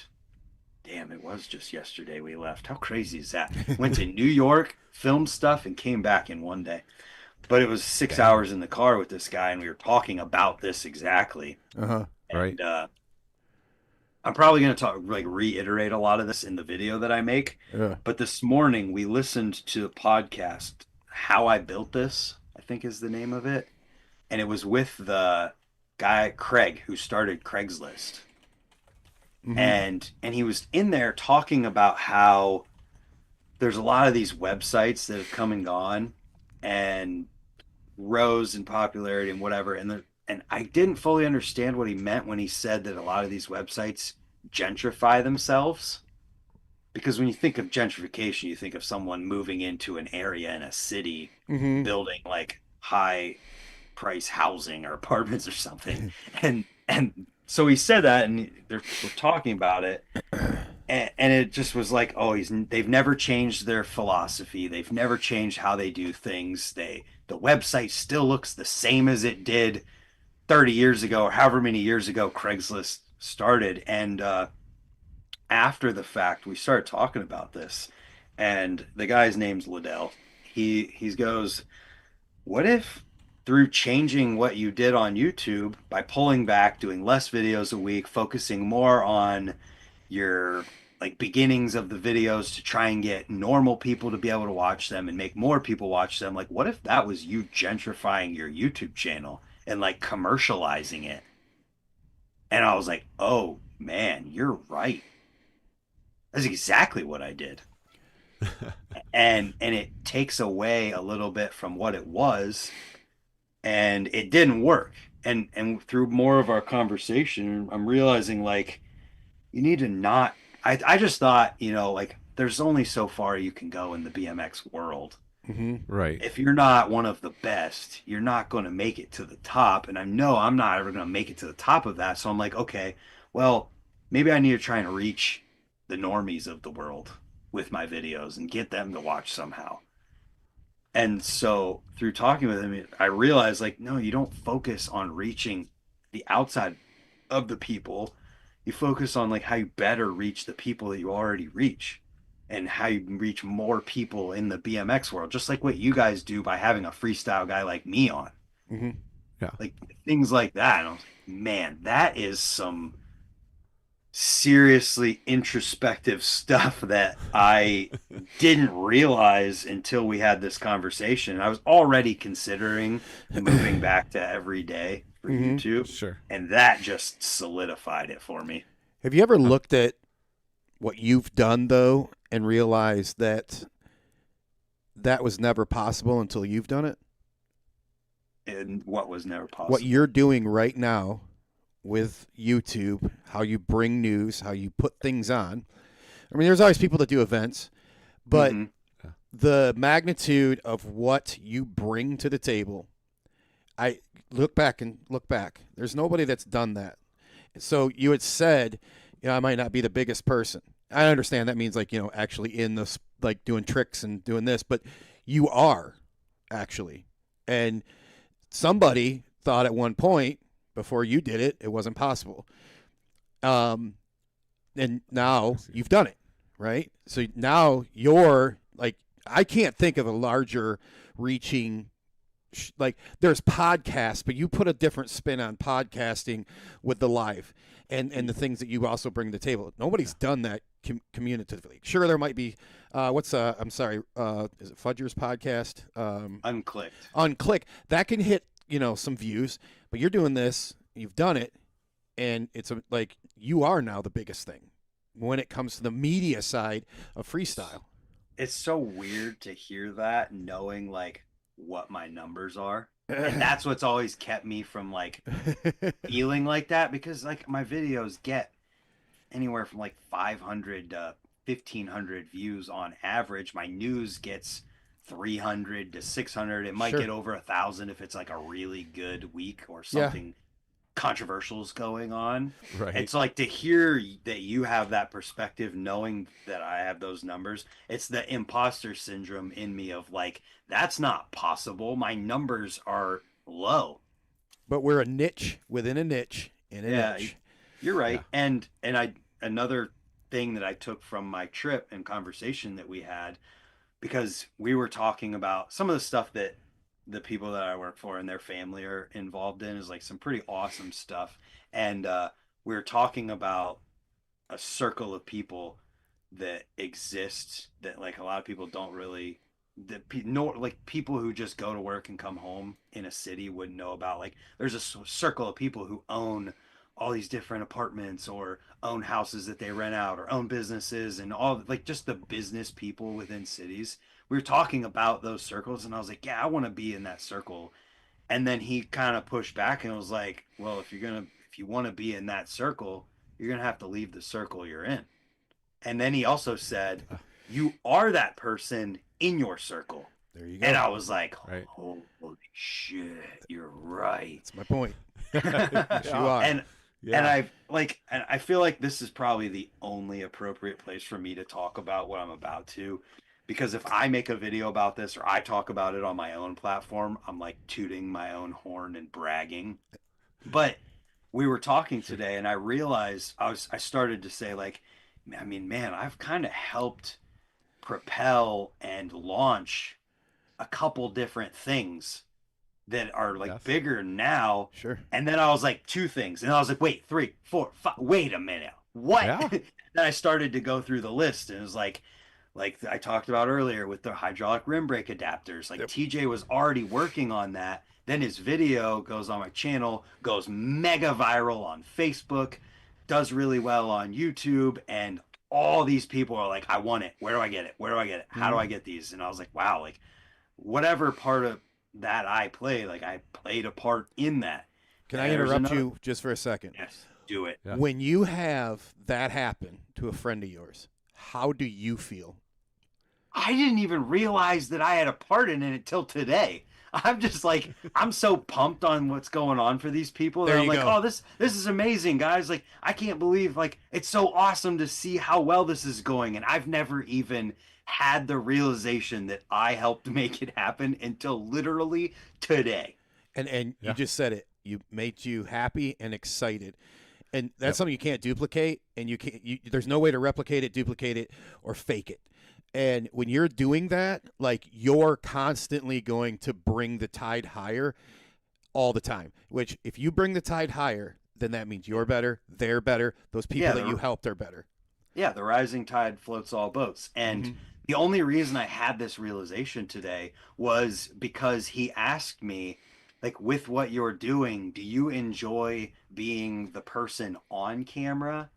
damn, it was just yesterday we left. How crazy is that? Went to New York, filmed stuff, and came back in one day. But it was six Dang. hours in the car with this guy, and we were talking about this exactly. Uh-huh. Right. And I'm probably going to talk, like, reiterate a lot of this in the video that I make. Yeah. But this morning we listened to a podcast, How I Built This, I think is the name of it. And it was with the guy, Craig, who started Craigslist. Mm-hmm. And he was in there talking about how there's a lot of these websites that have come and gone and rose in popularity and whatever. And I didn't fully understand what he meant when he said that a lot of these websites gentrify themselves. Because when you think of gentrification, you think of someone moving into an area in a city, Mm-hmm. building like high price housing or apartments or something. And so he said that, and we're talking about it, and it just was like, oh, they've never changed their philosophy. They've never changed how they do things. The website still looks the same as it did 30 years ago or however many years ago Craigslist started. And after the fact, we started talking about this, and the guy's name's Liddell. He goes, what if through changing what you did on YouTube by pulling back, doing less videos a week, focusing more on your like beginnings of the videos to try and get normal people to be able to watch them and make more people watch them, like what if that was you gentrifying your YouTube channel and like commercializing it? And I was like, oh man, you're right. That's exactly what I did. And it takes away a little bit from what it was, and it didn't work. And through more of our conversation, I'm realizing like you need to not. I just thought, like there's only so far you can go in the BMX world. Mm-hmm. Right. If you're not one of the best, you're not going to make it to the top. And I know I'm not ever going to make it to the top of that. So I'm like, okay, well, maybe I need to try and reach the normies of the world with my videos and get them to watch somehow. And so through talking with him, I realized like, no, you don't focus on reaching the outside of the people. You focus on like how you better reach the people that you already reach and how you can reach more people in the BMX world, just like what you guys do by having a freestyle guy like me on. Mm-hmm. Yeah. Like things like that. And I was like, man, that is some seriously introspective stuff that I didn't realize until we had this conversation. I was already considering moving back to every day for YouTube, Sure. and that just solidified it for me. Have you ever looked at what you've done though and realized that that was never possible until you've done it? And what was never possible? What you're doing right now with YouTube, how you bring news, how you put things on. I mean, there's always people that do events, but the magnitude of what you bring to the table, I look back. There's nobody that's done that. So you had said, I might not be the biggest person. I understand that means like, actually in this, like doing tricks and doing this, but you are actually. And somebody thought at one point, before you did it, it wasn't possible. And now you've done it, right? So now you're like, I can't think of a larger reaching, like there's podcasts, but you put a different spin on podcasting with the live and the things that you also bring to the table. Nobody's done that communicatively. Sure, there might be, is it Fudger's podcast? Unclicked. That can hit, some views, but you're doing this, you've done it, and it's like you are now the biggest thing when it comes to the media side of freestyle. It's so weird to hear that, knowing like what my numbers are. And that's what's always kept me from like feeling like that, because like my videos get anywhere from like 500 to 1,500 views on average. My news gets 300 to 600. It might get over 1,000 if it's like a really good week or something controversial is going on. Right. It's like to hear that you have that perspective, knowing that I have those numbers. It's the imposter syndrome in me of like, that's not possible. My numbers are low. But we're a niche within a niche in a niche. You're right. Yeah. And another thing that I took from my trip and conversation that we had, because we were talking about some of the stuff that the people that I work for and their family are involved in, is like some pretty awesome stuff. And we were talking about a circle of people that exist that like a lot of people don't really, like people who just go to work and come home in a city wouldn't know about. Like there's a circle of people who own all these different apartments or own houses that they rent out or own businesses, and all like just the business people within cities. We were talking about those circles, and I was like, yeah, I want to be in that circle. And then he kind of pushed back and was like, well, if you want to be in that circle, you're going to have to leave the circle you're in. And then he also said, you are that person in your circle. There you go. And I was like, holy shit, you're right. That's my point. Yes, you are. And I feel like this is probably the only appropriate place for me to talk about what I'm about to, because if I make a video about this or I talk about it on my own platform, I'm like tooting my own horn and bragging. But we were talking today, and I realized I started to say like, I mean, man, I've kind of helped propel and launch a couple different things that are like bigger now. Sure. And then I was like, 2 things. And I was like, wait, 3, 4, 5, wait a minute. What? Yeah. Then I started to go through the list, and it was like I talked about earlier with the hydraulic rim brake adapters. Like TJ was already working on that. Then his video goes on my channel, goes mega viral on Facebook, does really well on YouTube, and all these people are like, I want it. Where do I get it? Where do I get it? How do I get these? And I was like, wow, like whatever part of that I play, like I played a part in that. Can I interrupt you just for a second? Yes, do it. Yeah. When you have that happen to a friend of yours, How do you feel? I didn't even realize that I had a part in it until today. I'm just like, I'm so pumped on what's going on for these people that There I'm you like, go. oh, this is amazing, guys. Like, I can't believe, like, it's so awesome to see how well this is going. And I've never even had the realization that I helped make it happen until literally today. And you Yeah. just said it. You made you happy and excited. And that's Yep. something you can't duplicate, and there's no way to replicate it, duplicate it, or fake it. And when you're doing that, like, you're constantly going to bring the tide higher all the time. Which, if you bring the tide higher, then that means you're better, they're better, those people Yeah, that you helped are better. yeah, the rising tide floats all boats. And Mm-hmm. the only reason I had this realization today was because he asked me, like, with what you're doing, do you enjoy being the person on camera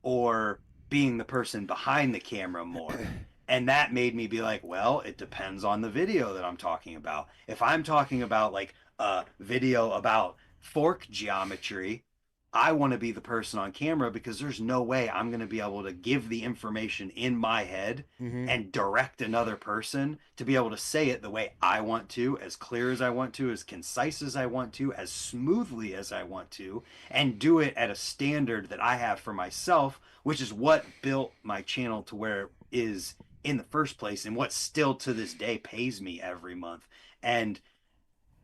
or being the person behind the camera more? And that made me be like, well, it depends on the video that I'm talking about. If I'm talking about like a video about fork geometry, I want to be the person on camera because there's no way I'm going to be able to give the information in my head Mm-hmm. and direct another person to be able to say it the way I want to, as clear as I want to, as concise as I want to, as smoothly as I want to, and do it at a standard that I have for myself, which is what built my channel to where it is in the first place and what still to this day pays me every month. And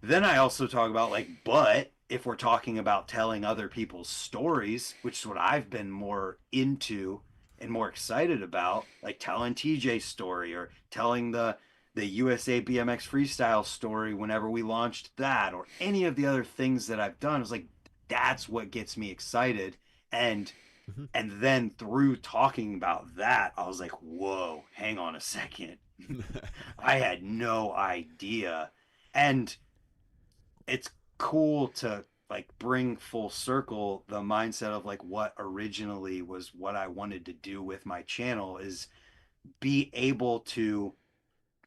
then I also talk about, like, but if we're talking about telling other people's stories, which is what I've been more into and more excited about, like telling TJ's story or telling the USA BMX freestyle story whenever we launched that, or any of the other things that I've done, it's like that's what gets me excited. And Mm-hmm. and then through talking about that, I was like, whoa, hang on a second. I had no idea. And it's cool to like bring full circle the mindset of like what originally was what I wanted to do with my channel is be able to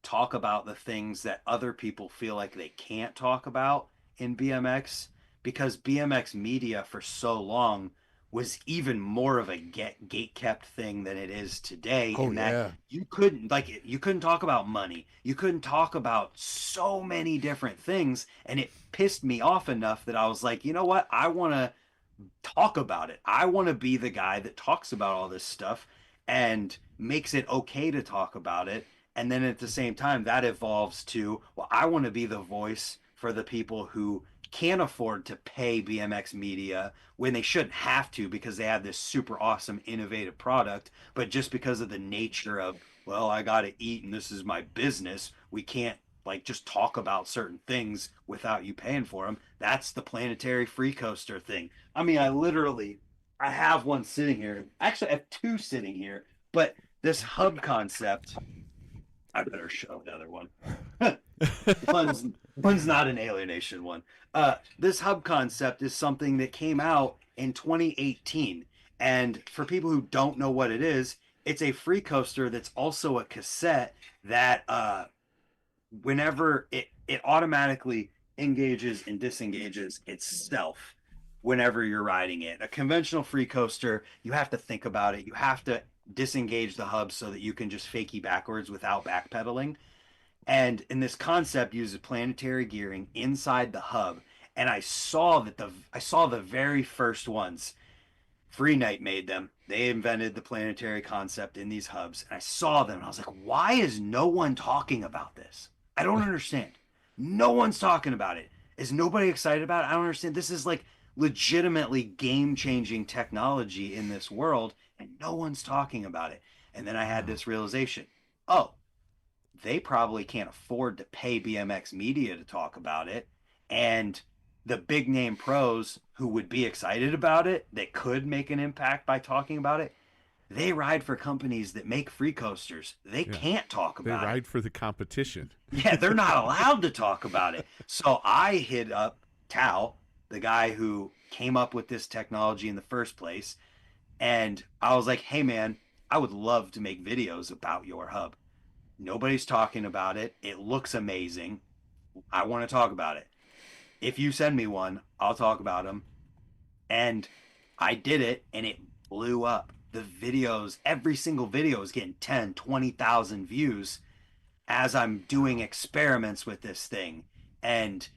talk about the things that other people feel like they can't talk about in BMX, because BMX media for so long was even more of a gate kept thing than it is today, Oh in that yeah. you couldn't talk about money, you couldn't talk about so many different things, and it pissed me off enough that I was like, you know what, I want to talk about it. I want to be the guy that talks about all this stuff and makes it okay to talk about it. And then at the same time, that evolves to, well, I want to be the voice for the people who can't afford to pay BMX media when they shouldn't have to because they have this super awesome, innovative product. But just because of the nature of, well, I got to eat and this is my business, we can't like just talk about certain things without you paying for them. That's the planetary free coaster thing. I mean, I have one sitting here. Actually, I have two sitting here. But this hub concept, I better show the other one. one's one's not an alienation one. This hub concept is something that came out in 2018, and for people who don't know what it is, it's a free coaster that's also a cassette that whenever it automatically engages and disengages itself whenever you're riding it. A conventional free coaster, you have to think about it. You have to disengage the hub so that you can just fakie backwards without backpedaling. And in this concept uses planetary gearing inside the hub. And I saw the very first ones. Free Night made them. They invented the planetary concept in these hubs. And I saw them and I was like, why is no one talking about this? I don't understand. No one's talking about it. Is nobody excited about it? I don't understand. This is like legitimately game changing technology in this world, and no one's talking about it. And then I had this realization, oh, they probably can't afford to pay BMX media to talk about it. And the big name pros who would be excited about it, that could make an impact by talking about it, they ride for companies that make free coasters. They Yeah. can't talk They about it. ride for the competition. Yeah, they're not allowed to talk about it. So I hit up Tal, the guy who came up with this technology in the first place, and I was like, hey man, I would love to make videos about your hub. Nobody's talking about it. It looks amazing. I want to talk about it. If you send me one, I'll talk about them. And I did it, and it blew up. the videos, every single video is getting 10, 20,000 views as I'm doing experiments with this thing. And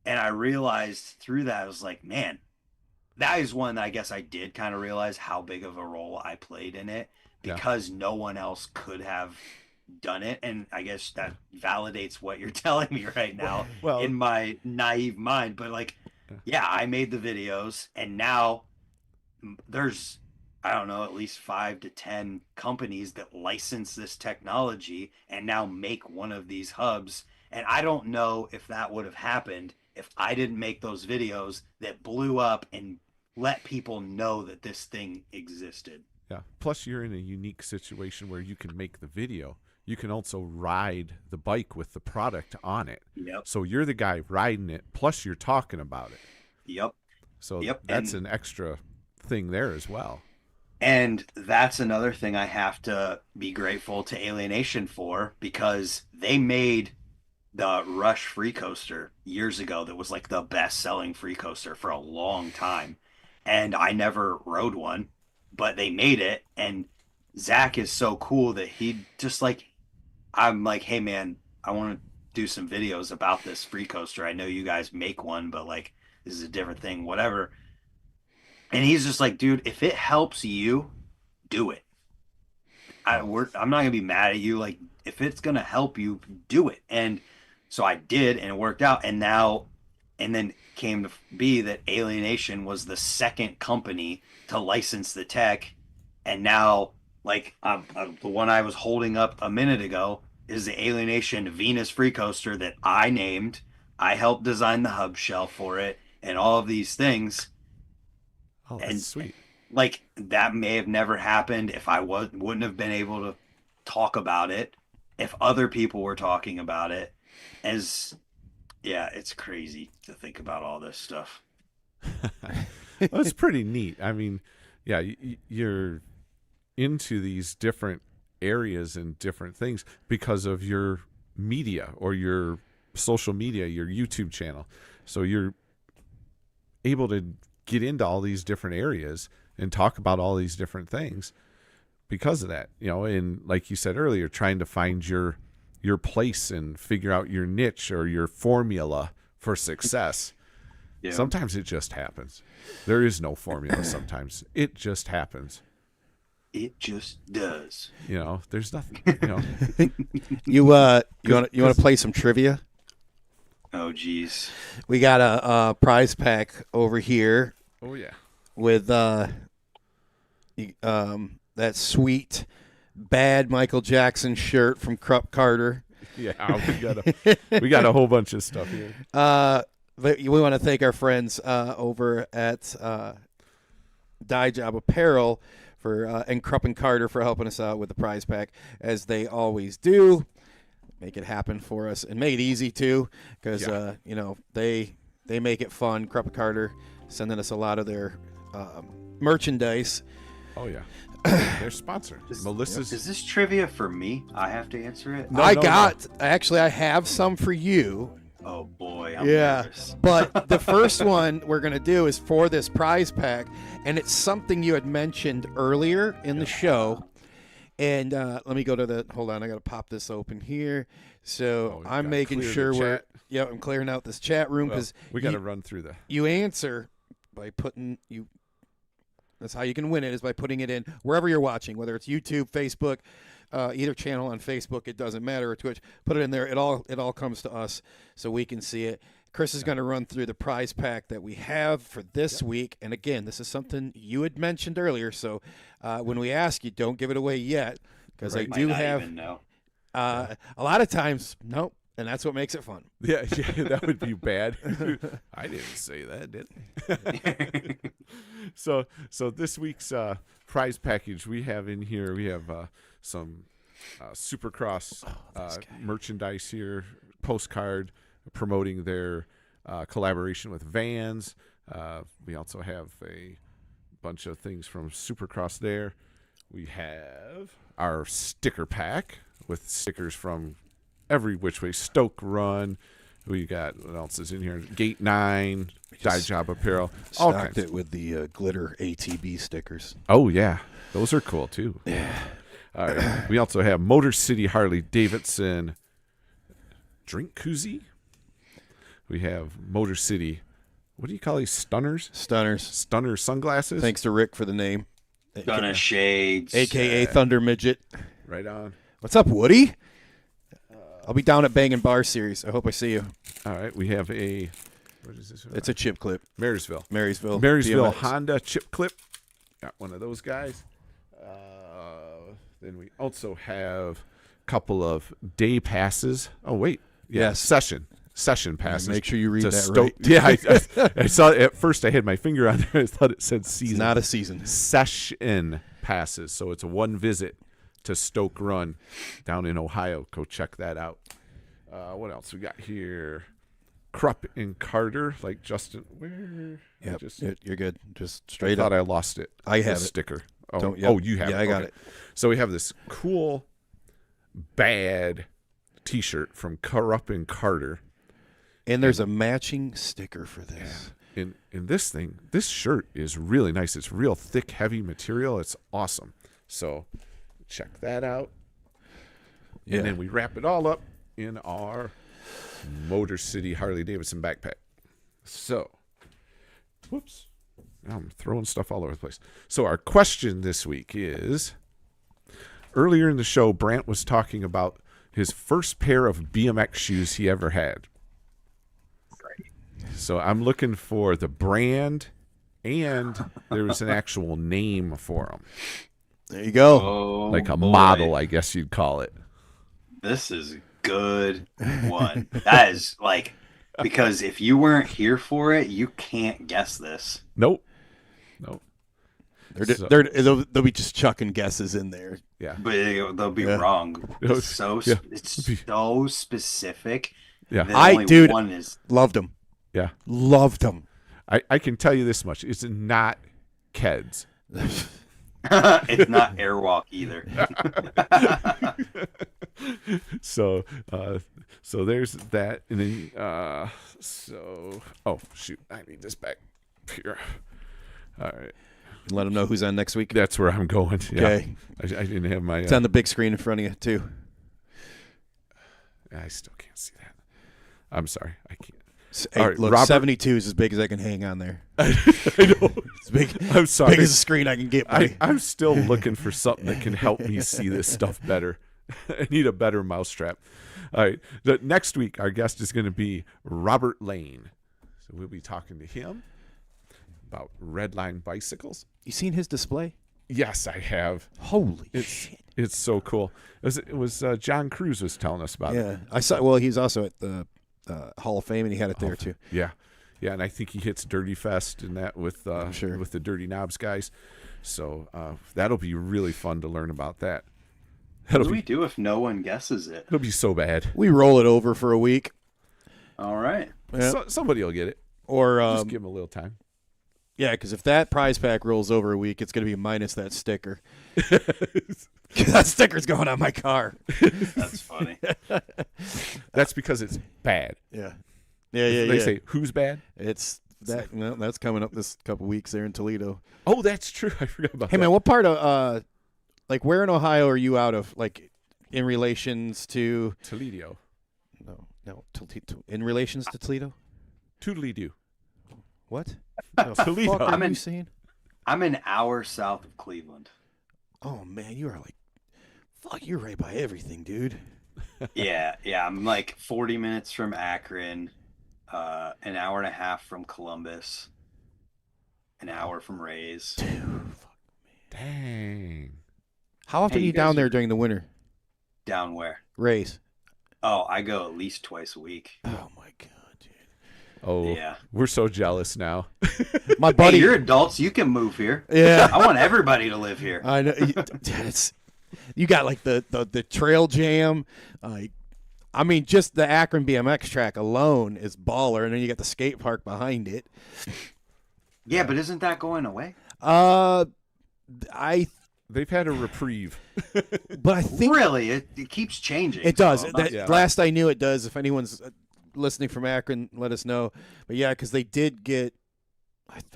I realized through that, I was like, man, that is one that I guess I did kind of realize how big of a role I played in it, because no one else could have done it. And I guess that validates what you're telling me right now in my naive mind. But like, I made the videos, and now there's, I don't know, at least 5 to 10 companies that license this technology and now make one of these hubs. And I don't know if that would have happened if I didn't make those videos that blew up and let people know that this thing existed. Yeah. Plus, you're in a unique situation where you can make the video. You can also ride the bike with the product on it. Yep. So you're the guy riding it, plus you're talking about it. Yep. So that's an extra thing there as well. And that's another thing I have to be grateful to Alienation for, because they made the Rush free coaster years ago that was like the best selling free coaster for a long time. And I never rode one, but they made it. And Zach is so cool that he just like, I'm like, hey man, I want to do some videos about this free coaster. I know you guys make one, but like, this is a different thing, whatever. And he's just like, dude, if it helps you, do it. I'm not going to be mad at you. Like, if it's going to help you, do it. And so I did, and it worked out. And then came to be that Alienation was the second company to license the tech. And now, like, the one I was holding up a minute ago is the Alienation Venus free coaster that I named. I helped design the hub shell for it and all of these things. Oh, that's sweet. Like, that may have never happened if I wouldn't have been able to talk about it, if other people were talking about it. It's crazy to think about all this stuff. Well, it's pretty neat. I mean, you're into these different areas and different things because of your media or your social media, your YouTube channel. So you're able to get into all these different areas and talk about all these different things because of that, and like you said earlier, trying to find your place and figure out your niche or your formula for success. Yeah. Sometimes it just happens. There is no formula. Sometimes it just happens. It just does. There's nothing, You want to play some trivia? Oh, geez. We got a prize pack over here. Oh, yeah. With that sweet, bad Michael Jackson shirt from Krupp Carter. Yeah, we got a whole bunch of stuff here. But we want to thank our friends over at Dye Job Apparel and Krupp and Carter for helping us out with the prize pack, as they always do. Make it happen for us and make it easy too, because they make it fun. Krupp and Carter sending us a lot of their merchandise. Oh yeah, their sponsor. Melissa's. Is this trivia for me? I have to answer it. No, actually, I have some for you. Oh boy, I'm nervous. But the first one we're gonna do is for this prize pack, and it's something you had mentioned earlier in the show. And let me go to hold on, I got to pop this open here. So I'm making sure I'm clearing out this chat room, because we got to run through you answer by that's how you can win it, is by putting it in wherever you're watching, whether it's YouTube, Facebook, either channel on Facebook, it doesn't matter, or Twitch. Put it in there. It all comes to us so we can see it. Chris is going to run through the prize pack that we have for this week. And again, this is something you had mentioned earlier. So when we ask you, don't give it away yet, because I do have a lot of times, nope. And that's what makes it fun. Yeah, that would be bad. I didn't say that, did I? So this week's prize package we have in here, we have some Supercross merchandise here, postcard promoting their collaboration with Vans. We also have a bunch of things from Supercross there. We have our sticker pack with stickers from every which way. Stoke Run. We got, what else is in here? Gate 9, Dye Job Apparel. Stocked it with the glitter ATB stickers. Oh, yeah. Those are cool too. All right. We also have Motor City Harley Davidson drink koozie. We have Motor City. What do you call these? Stunners? Stunner sunglasses. Thanks to Rick for the name. Stunner shades. AKA Thunder Midget. Right on. What's up, Woody? I'll be down at Bangin' Bar Series. I hope I see you. All right. We have a, what is this? It's a chip clip. Marysville BMX. Honda chip clip. Got one of those guys. Then we also have a couple of day passes. Oh, wait. Yeah, Yes. Session passes. Make sure you read to that Stoke. right. Yeah, I saw it at first. I had my finger on there. I thought it said season. It's not a season. Session passes. So it's a one visit to Stoke Run down in Ohio. Go check that out. What else we got here? Krupp and Carter, like Justin. Where? Yep, you're good. Just straight I up. thought I lost it. I have the it. sticker. Oh, Don't- yep. oh, you have it. Yeah, I got Okay. it. So we have this cool, bad T-shirt from Krupp and Carter. And there's a matching sticker for this. In this thing, this shirt is really nice. It's real thick, heavy material. It's awesome. So check that out. Yeah. And then we wrap it all up in our Motor City Harley Davidson backpack. So, whoops. I'm throwing stuff all over the place. So our question this week is, earlier in the show, Brant was talking about his first pair of BMX shoes he ever had. So I'm looking for the brand, and there was an actual name for them. There you go. Oh, Like a boy. model, I guess you'd call it. This is a good one. That is like, because if you weren't here for it, you can't guess this. Nope. They'll be just chucking guesses in there. Yeah. But they'll be Yeah. wrong. It's so Yeah. it's so specific. Yeah. that I- only dude. one is Loved them. Yeah. Loved them. I can tell you this much. It's not Keds. it's not Airwalk either. So there's that. And then, oh, shoot. I need this back here. All right. Let them know who's on next week. That's where I'm going. Yeah. Okay. I didn't have my. It's on the big screen in front of you, too. I still can't see that. I'm sorry. I can't. Hey, All right, look, Robert- 72 is as big as I can hang on there. I know. It's big. I'm sorry. Big as a screen I can get. buddy. I'm still looking for something that can help me see this stuff better. I need a better mousetrap. All right. Next week, our guest is going to be Robert Lane. So we'll be talking to him about Redline bicycles. You seen his display? Yes, I have. Holy shit. It's so cool. It was John Cruz was telling us about it. Yeah. I saw. Well, he's also at the Hall of Fame, and he had it there, too. Yeah. Yeah, and I think he hits Dirty Fest and that with sure. with the Dirty Knobs guys. So that'll be really fun to learn about that. What do we do if no one guesses it? It'll be so bad. We roll it over for a week. All right. Yeah. Somebody will get it. Or, Just give them a little time. yeah, because if that prize pack rolls over a week, it's going to be minus that sticker. That sticker's going on my car. That's funny. That's because it's bad. Yeah. They say, who's bad? It's that. No, that's coming up this couple weeks there in Toledo. Oh, that's true. I forgot about Hey, that. man, what part of, like, where in Ohio are you out of, like, in relations to? Toledo. No, in relations to Toledo? Toodly-doo. What? Toledo. Fuck are I'm you in- saying? I'm an hour south of Cleveland. Oh, man, you are like, fuck, you're right by everything, dude. Yeah. I'm like 40 minutes from Akron, an hour and a half from Columbus, an hour from Rays. Dude, Dang. how often Hey, are you you down guys there are- during the winter? Down where? Race. Oh, I go at least twice a week. Oh, my God, dude. Oh, Yeah. we're so jealous now. My Hey, buddy. you're adults. You can move here. Yeah. I want everybody to live here. I know. You got like the trail jam. I mean, just the Akron BMX track alone is baller, and then you got the skate park behind it. Yeah, but isn't that going away? They've had a reprieve. But I think Really? It keeps changing. it does. So, That, yeah. Last I knew, it does. If anyone's listening from Akron, let us know. But yeah, because they did get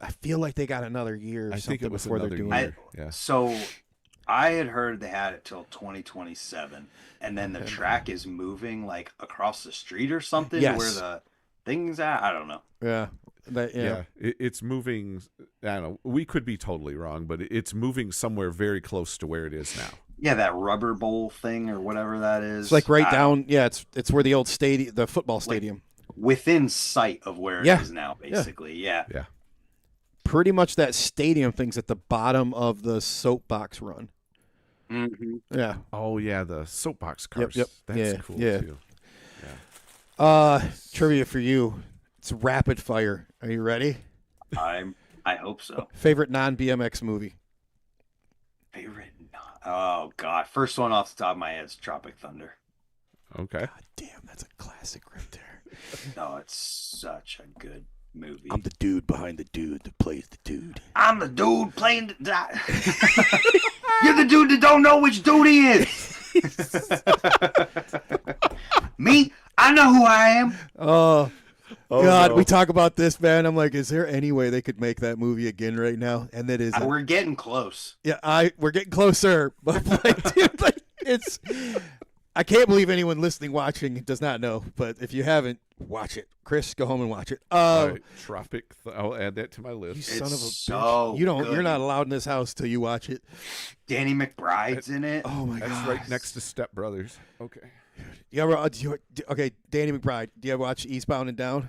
I feel like they got another year or I something think it was before they're another doing year. it. Yeah. So I had heard they had it till 2027, and then the track is moving like across the street or something to where Yes. the thing's at. I don't know. Yeah. Yeah, it's moving. I don't know. We could be totally wrong, but it's moving somewhere very close to where it is now. Yeah, that rubber bowl thing or whatever that is. It's like right down. Yeah, it's where the old stadium, the football stadium, within sight of where it is now, basically. Yeah. Pretty much that stadium thing's at the bottom of the soapbox run. Mm-hmm. Yeah. Oh yeah, the soapbox cars. Yep. That's cool too. Trivia for you. It's rapid fire. Are you ready? I hope so. Favorite non-BMX movie? Favorite? Oh God! First one off the top of my head is Tropic Thunder. Okay. God damn, that's a classic right there. No, it's such a good movie. I'm the dude behind the dude that plays the dude. I'm the dude playing the. You're the dude that don't know which dude he is. Me, I know who I am. Oh God, no. we talk about this, man. I'm like, is there any way they could make that movie again right now? And that is, We're getting close. yeah, we're getting closer. But like, dude, like, it's, I can't believe anyone listening, watching does not know. But if you haven't, watch it. Chris, go home and watch it. All right, Tropic. I'll add that to my list. You son of a so bitch. You're good. not allowed in this house till you watch it. Danny McBride's in it. Oh my That's God. right next to Step Brothers. Okay. You ever, okay, Danny McBride. Do you ever watch Eastbound and Down?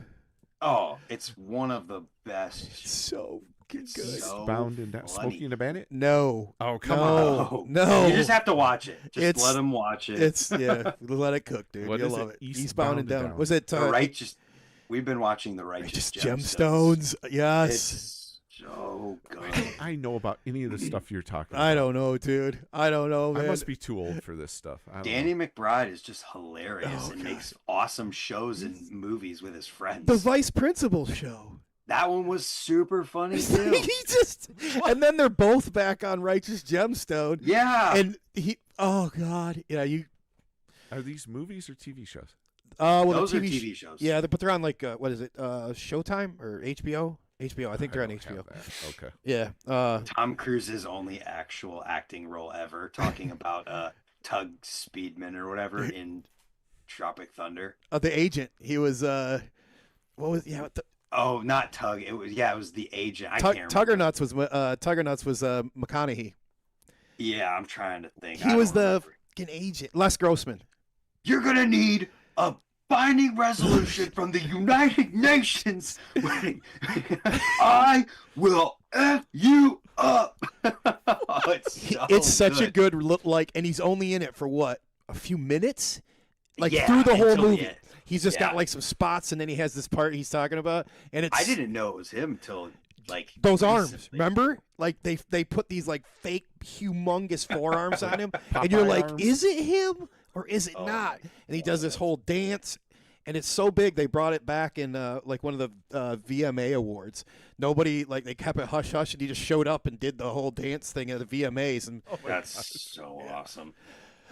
Oh, it's one of the best. It's so good. So Bound and Down. funny. Smokey and a Bandit. No. Oh come on. Oh, No. You just have to watch it. Just It's- let them watch it. It's let it cook, dude. What You'll is love it? it. Eastbound and Down. Was it the righteous. We've been watching the Righteous Gemstones? Yes. It's so good. I know about any of the stuff you're talking about. I don't know, dude. I don't know, man. I must be too old for this stuff. I don't Danny know. McBride is just hilarious Oh, and God. makes awesome shows and movies with his friends. The Vice Principal show. That one was super funny too. He just, and then they're both back on Righteous Gemstone. Yeah. And oh God, yeah, Are these movies or TV shows? well, Those the are TV, TV shows. Yeah, but they're on like what is it? Showtime or HBO? HBO. I think they're on don't HBO. have that. Okay. Yeah. Tom Cruise's only actual acting role ever, talking about Tug Speedman or whatever in Tropic Thunder. The agent. He was what was Oh, not Tug. It was the agent. I can't remember. Tuggernuts was McConaughey. Yeah, I'm trying to think. He I was don't the remember. fucking agent. Les Grossman. You're gonna need a binding resolution from the United Nations. I will F you up. Oh, It's such a good look. Like, and he's only in it for what, a few minutes, like Yeah, through the whole until the movie. end. He's just got Yeah. like some spots, and then he has this part he's talking about, and it's I didn't know it was him till like those arms. recently. Remember, like they put these like fake humongous forearms on him, and you're Popeye like, arms. is it him or is it Oh not? my And he does this whole dance. And it's so big they brought it back in like one of the VMA awards. Nobody like they kept it hush hush, and he just showed up and did the whole dance thing at the VMAs. And That's so awesome.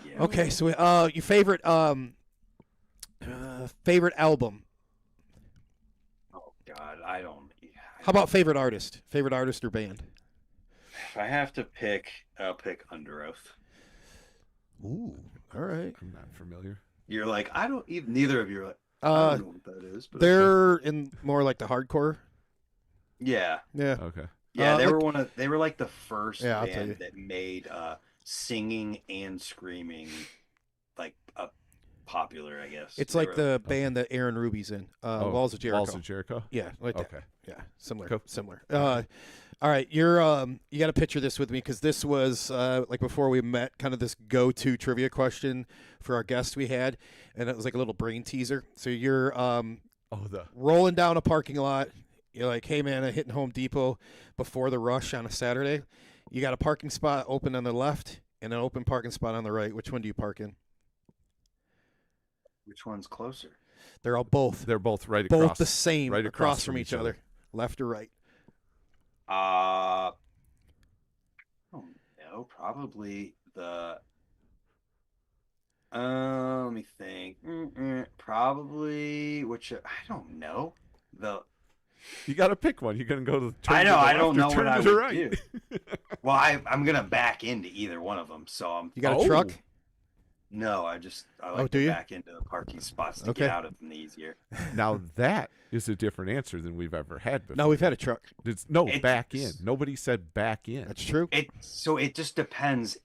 Yeah. okay, so your favorite favorite album? Oh God, I don't. How about favorite artist? Favorite artist or band? If I have to pick, I'll pick Under Oath. Ooh, all right. I'm not familiar. You're like, I don't even. Neither of you are like, I don't know what that is. But They're in more like the hardcore. yeah, Yeah. Okay. yeah. They like- They were like the first Yeah, I'll tell you. band that made singing and screaming like popular. I guess It's They like were- the band that Aaron Ruby's in, Walls of Jericho. Walls of Jericho. Yeah, like that. Okay. Yeah, similar. Cool. Similar. All right, you got to picture this with me because this was like before we met, kind of this go-to trivia question for our guest we had, and it was like a little brain teaser. So you're rolling down a parking lot. You're like, hey man, I'm hitting Home Depot before the rush on a Saturday. You got a parking spot open on the left and an open parking spot on the right. Which one do you park in? Which one's closer? They're all both right across. both the same, right across from each other, left or right. I don't know. Probably the. Let me think. Probably which I don't know. You got to pick one. You're going to go to the turn I know. to the I left don't or know turn what I to the would right. do. Well, I'm gonna back into either one of them. So I'm. You got a truck? No, I like do to you? back into the parking spots to Okay. get out of them easier. Now that is a different answer than we've ever had before. No, we've had a truck. Back in. Nobody said back in. That's true. It just depends.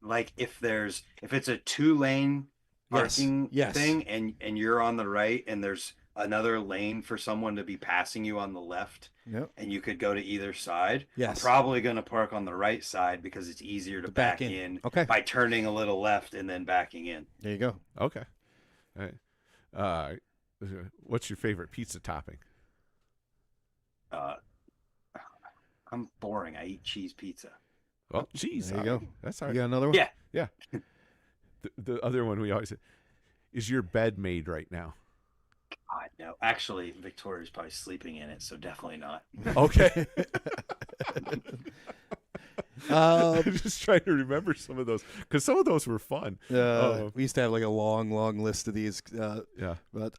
Like if it's a 2-lane parking thing and you're on the right and there's another lane for someone to be passing you on the left, and you could go to either side. Yes. I'm probably going to park on the right side because it's easier to back in by turning a little left and then backing in. There you go. Okay. All right. What's your favorite pizza topping? I'm boring. I eat cheese pizza. Well, cheese. There you go. That's all right. You got another one? Yeah. Yeah. The other one we always say, is your bed made right now? God, no. Actually, Victoria's probably sleeping in it, so definitely not. Okay. I'm just trying to remember some of those because some of those were fun. We used to have like a long list of these. Yeah. But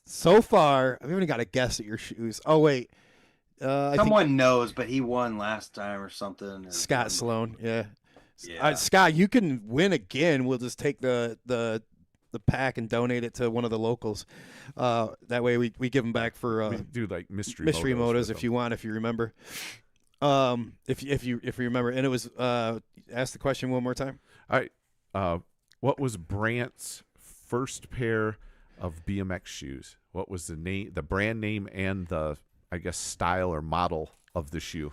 so far, I've even got a guess at your shoes. Oh wait, someone knows, but he won last time or something. Scott Sloan. Yeah. Yeah. Scott, you can win again. We'll just take the pack and donate it to one of the locals. That way we give them back for we do like mystery motos if you want, if you remember. If you remember, and it was ask the question one more time. All right. What was Brant's first pair of BMX shoes? What was the name, the brand name, and the style or model of the shoe?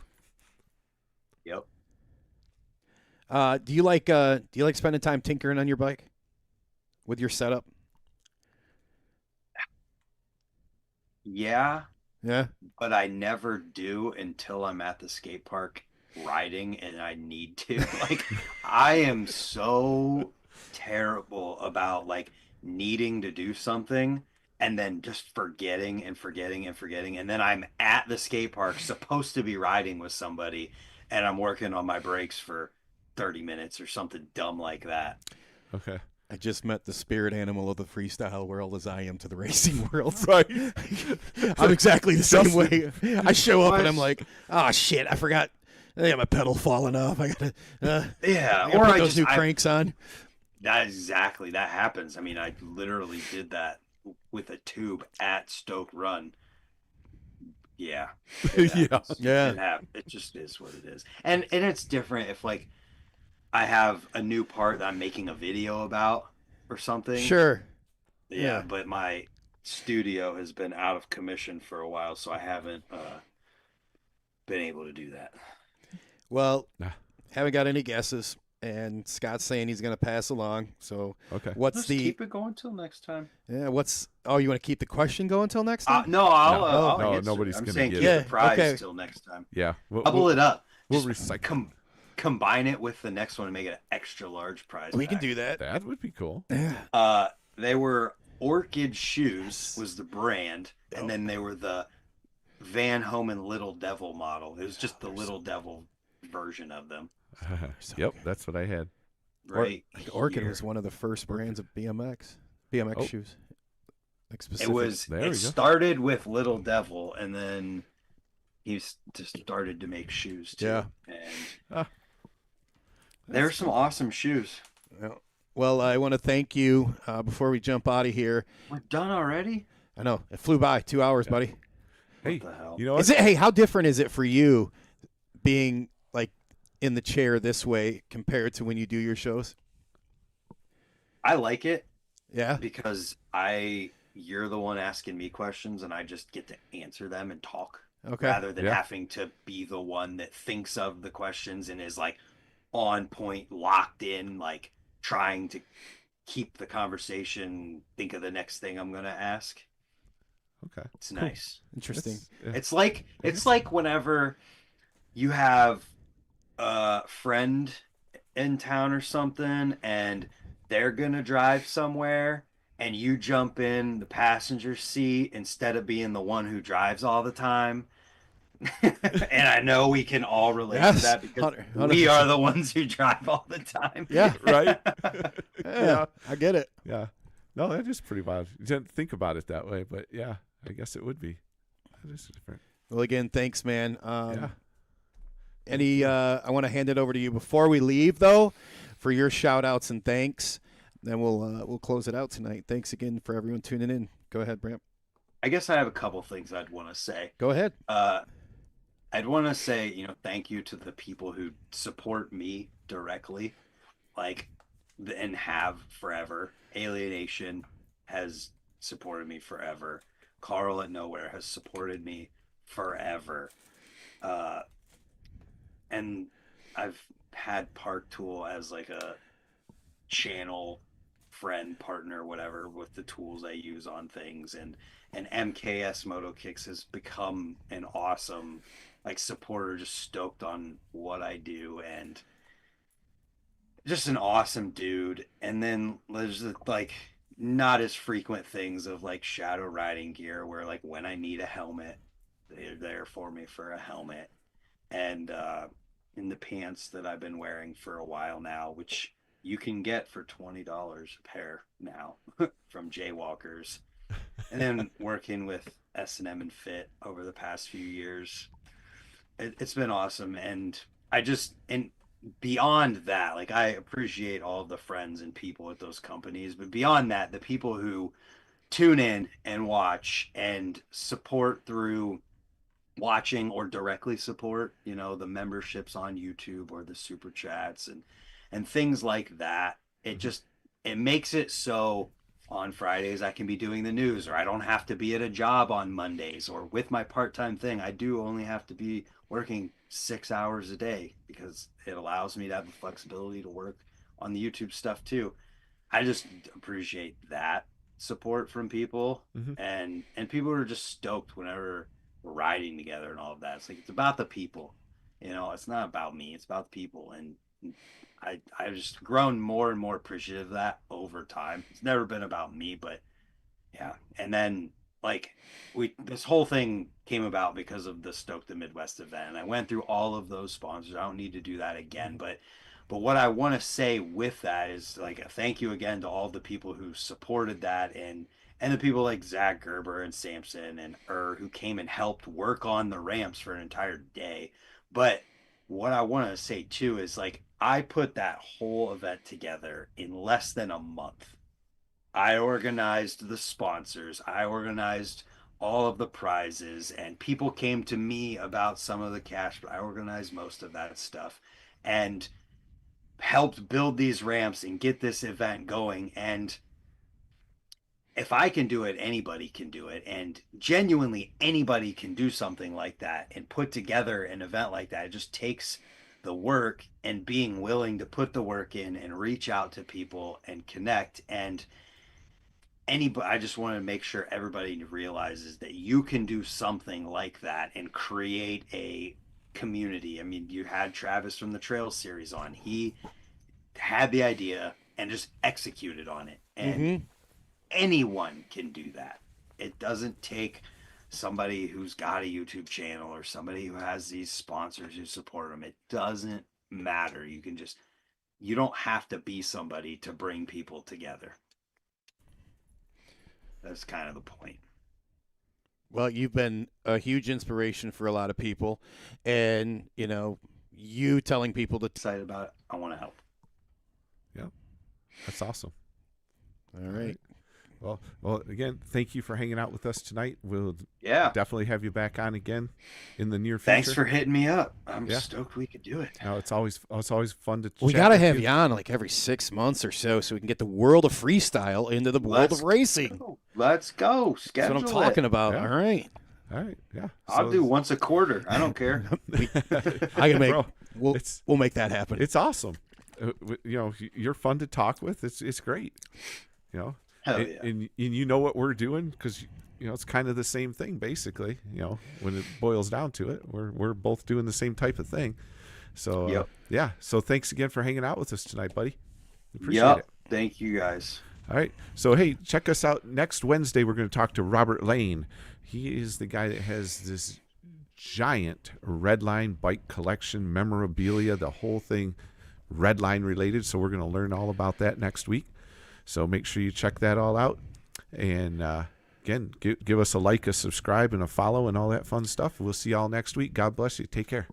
Yep. Do you like spending time tinkering on your bike with your setup? Yeah. Yeah. But I never do until I'm at the skate park riding and I need to. Like, I am so terrible about like needing to do something and then just forgetting. And then I'm at the skate park supposed to be riding with somebody and I'm working on my brakes for 30 minutes or something dumb like that. Okay. I just met the spirit animal of the freestyle world as I am to the racing world. Right. I'm exactly the same way. I show up and I'm like, oh shit, I forgot. I got my pedal falling off. I gotta put those new cranks on. That happens. I mean, I literally did that with a tube at Stoke Run. Yeah. Yeah. It just is what it is. And it's different if like I have a new part that I'm making a video about or something. Sure. Yeah, but my studio has been out of commission for a while, so I haven't been able to do that. Well, haven't got any guesses, and Scott's saying he's going to pass along. So, okay. Let's keep it going till next time. Yeah. You want to keep the question going till next time? No, I'll nobody's going to get it. The prize till next time. Yeah. Double it up. We'll recycle. Combine it with the next one and make it an extra large prize. We can do that. That would be cool. Yeah. They were Orchid Shoes was the brand, and then they were the Van Homan Little Devil model. It was just the Little Devil version of them. Yep, that's what I had. Right. Orchid was one of the first brands of BMX shoes. Like It started with Little Devil, and then he just started to make shoes too. Yeah. And there's some awesome shoes. Well, I want to thank you before we jump out of here. We're done already? I know. It flew by. 2 hours, buddy. Hey, what the hell? You know what? Hey, how different is it for you being like in the chair this way compared to when you do your shows? I like it. Yeah. Because you're the one asking me questions and I just get to answer them and talk. Okay. Rather than having to be the one that thinks of the questions and is like on point, locked in, like trying to keep the conversation, think of the next thing I'm going to ask. Okay. It's nice. Interesting. It's like whenever you have a friend in town or something and they're going to drive somewhere and you jump in the passenger seat instead of being the one who drives all the time. And I know we can all relate to that because 100%. we are the ones who drive all the time. Yeah. Right? Yeah. I get it. Yeah. No, that is pretty wild. You didn't think about it that way, but yeah, I guess it would be. That is different. Well, again, thanks, man. Yeah. I want to hand it over to you before we leave, though, for your shout-outs and thanks. Then we'll close it out tonight. Thanks again for everyone tuning in. Go ahead, Brant. I guess I have a couple things I'd want to say. Go ahead. I'd want to say, thank you to the people who support me directly, and have forever. Alienation has supported me forever. Carl at Nowhere has supported me forever. And I've had Park Tool as like a channel friend, partner, whatever, with the tools I use on things. And MKS Moto Kicks has become an awesome supporter, just stoked on what I do, and just an awesome dude. And then there's not as frequent things of shadow riding gear where when I need a helmet, they're there for me for a helmet. And in the pants that I've been wearing for a while now, which you can get for $20 a pair now from Jaywalkers. And then working with S&M and Fit over the past few years, it's been awesome. And beyond that, I appreciate all of the friends and people at those companies, but beyond that, the people who tune in and watch and support through watching or directly support, the memberships on YouTube or the super chats and things like that. It makes it so on Fridays I can be doing the news, or I don't have to be at a job on Mondays, or with my part-time thing, I do only have to be working 6 hours a day because it allows me to have the flexibility to work on the YouTube stuff too. I just appreciate that support from people, and people are just stoked whenever we're riding together and all of that. It's about the people, it's not about me, it's about the people. And I've just grown more and more appreciative of that over time. It's never been about me, but yeah. And then this whole thing came about because of the Stoke the Midwest event. And I went through all of those sponsors. I don't need to do that again, but what I want to say with that is a thank you again to all the people who supported that, and the people like Zach Gerber and Samson and who came and helped work on the ramps for an entire day. But what I want to say too is I put that whole event together in less than a month. I organized the sponsors. I organized all of the prizes, and people came to me about some of the cash, but I organized most of that stuff and helped build these ramps and get this event going. And if I can do it, anybody can do it. And genuinely, anybody can do something like that and put together an event like that. It just takes the work and being willing to put the work in and reach out to people and connect. And I just want to make sure everybody realizes that you can do something like that and create a community. I mean, you had Travis from the Trail Series on. He had the idea and just executed on it. And anyone can do that. It doesn't take somebody who's got a YouTube channel or somebody who has these sponsors who support them. It doesn't matter. You don't have to be somebody to bring people together. That's kind of the point. Well, you've been a huge inspiration for a lot of people, and you telling people to excited about it. I want to help. Yeah, that's awesome. All right. Well, again, thank you for hanging out with us tonight. We'll definitely have you back on again in the near future. Thanks for hitting me up. I'm stoked we could do it. No, it's always fun to. We got to have you on every 6 months or so we can get the world of freestyle into the world of racing. Let's go. That's what I'm talking about. Yeah. All right. Yeah. I'll do once a quarter. I don't care. I can make. We'll make that happen. It's awesome. You're fun to talk with. It's great. Hell yeah. And you know what we're doing because it's kind of the same thing basically. When it boils down to it, we're both doing the same type of thing. So So thanks again for hanging out with us tonight, buddy. Appreciate it. Thank you guys. All right. So hey, check us out next Wednesday. We're going to talk to Robert Lane. He is the guy that has this giant Redline bike collection, memorabilia, the whole thing Redline related. So we're going to learn all about that next week. So make sure you check that all out. And Again, give us a like, a subscribe, and a follow, and all that fun stuff. We'll see y'all next week. God bless you. Take care.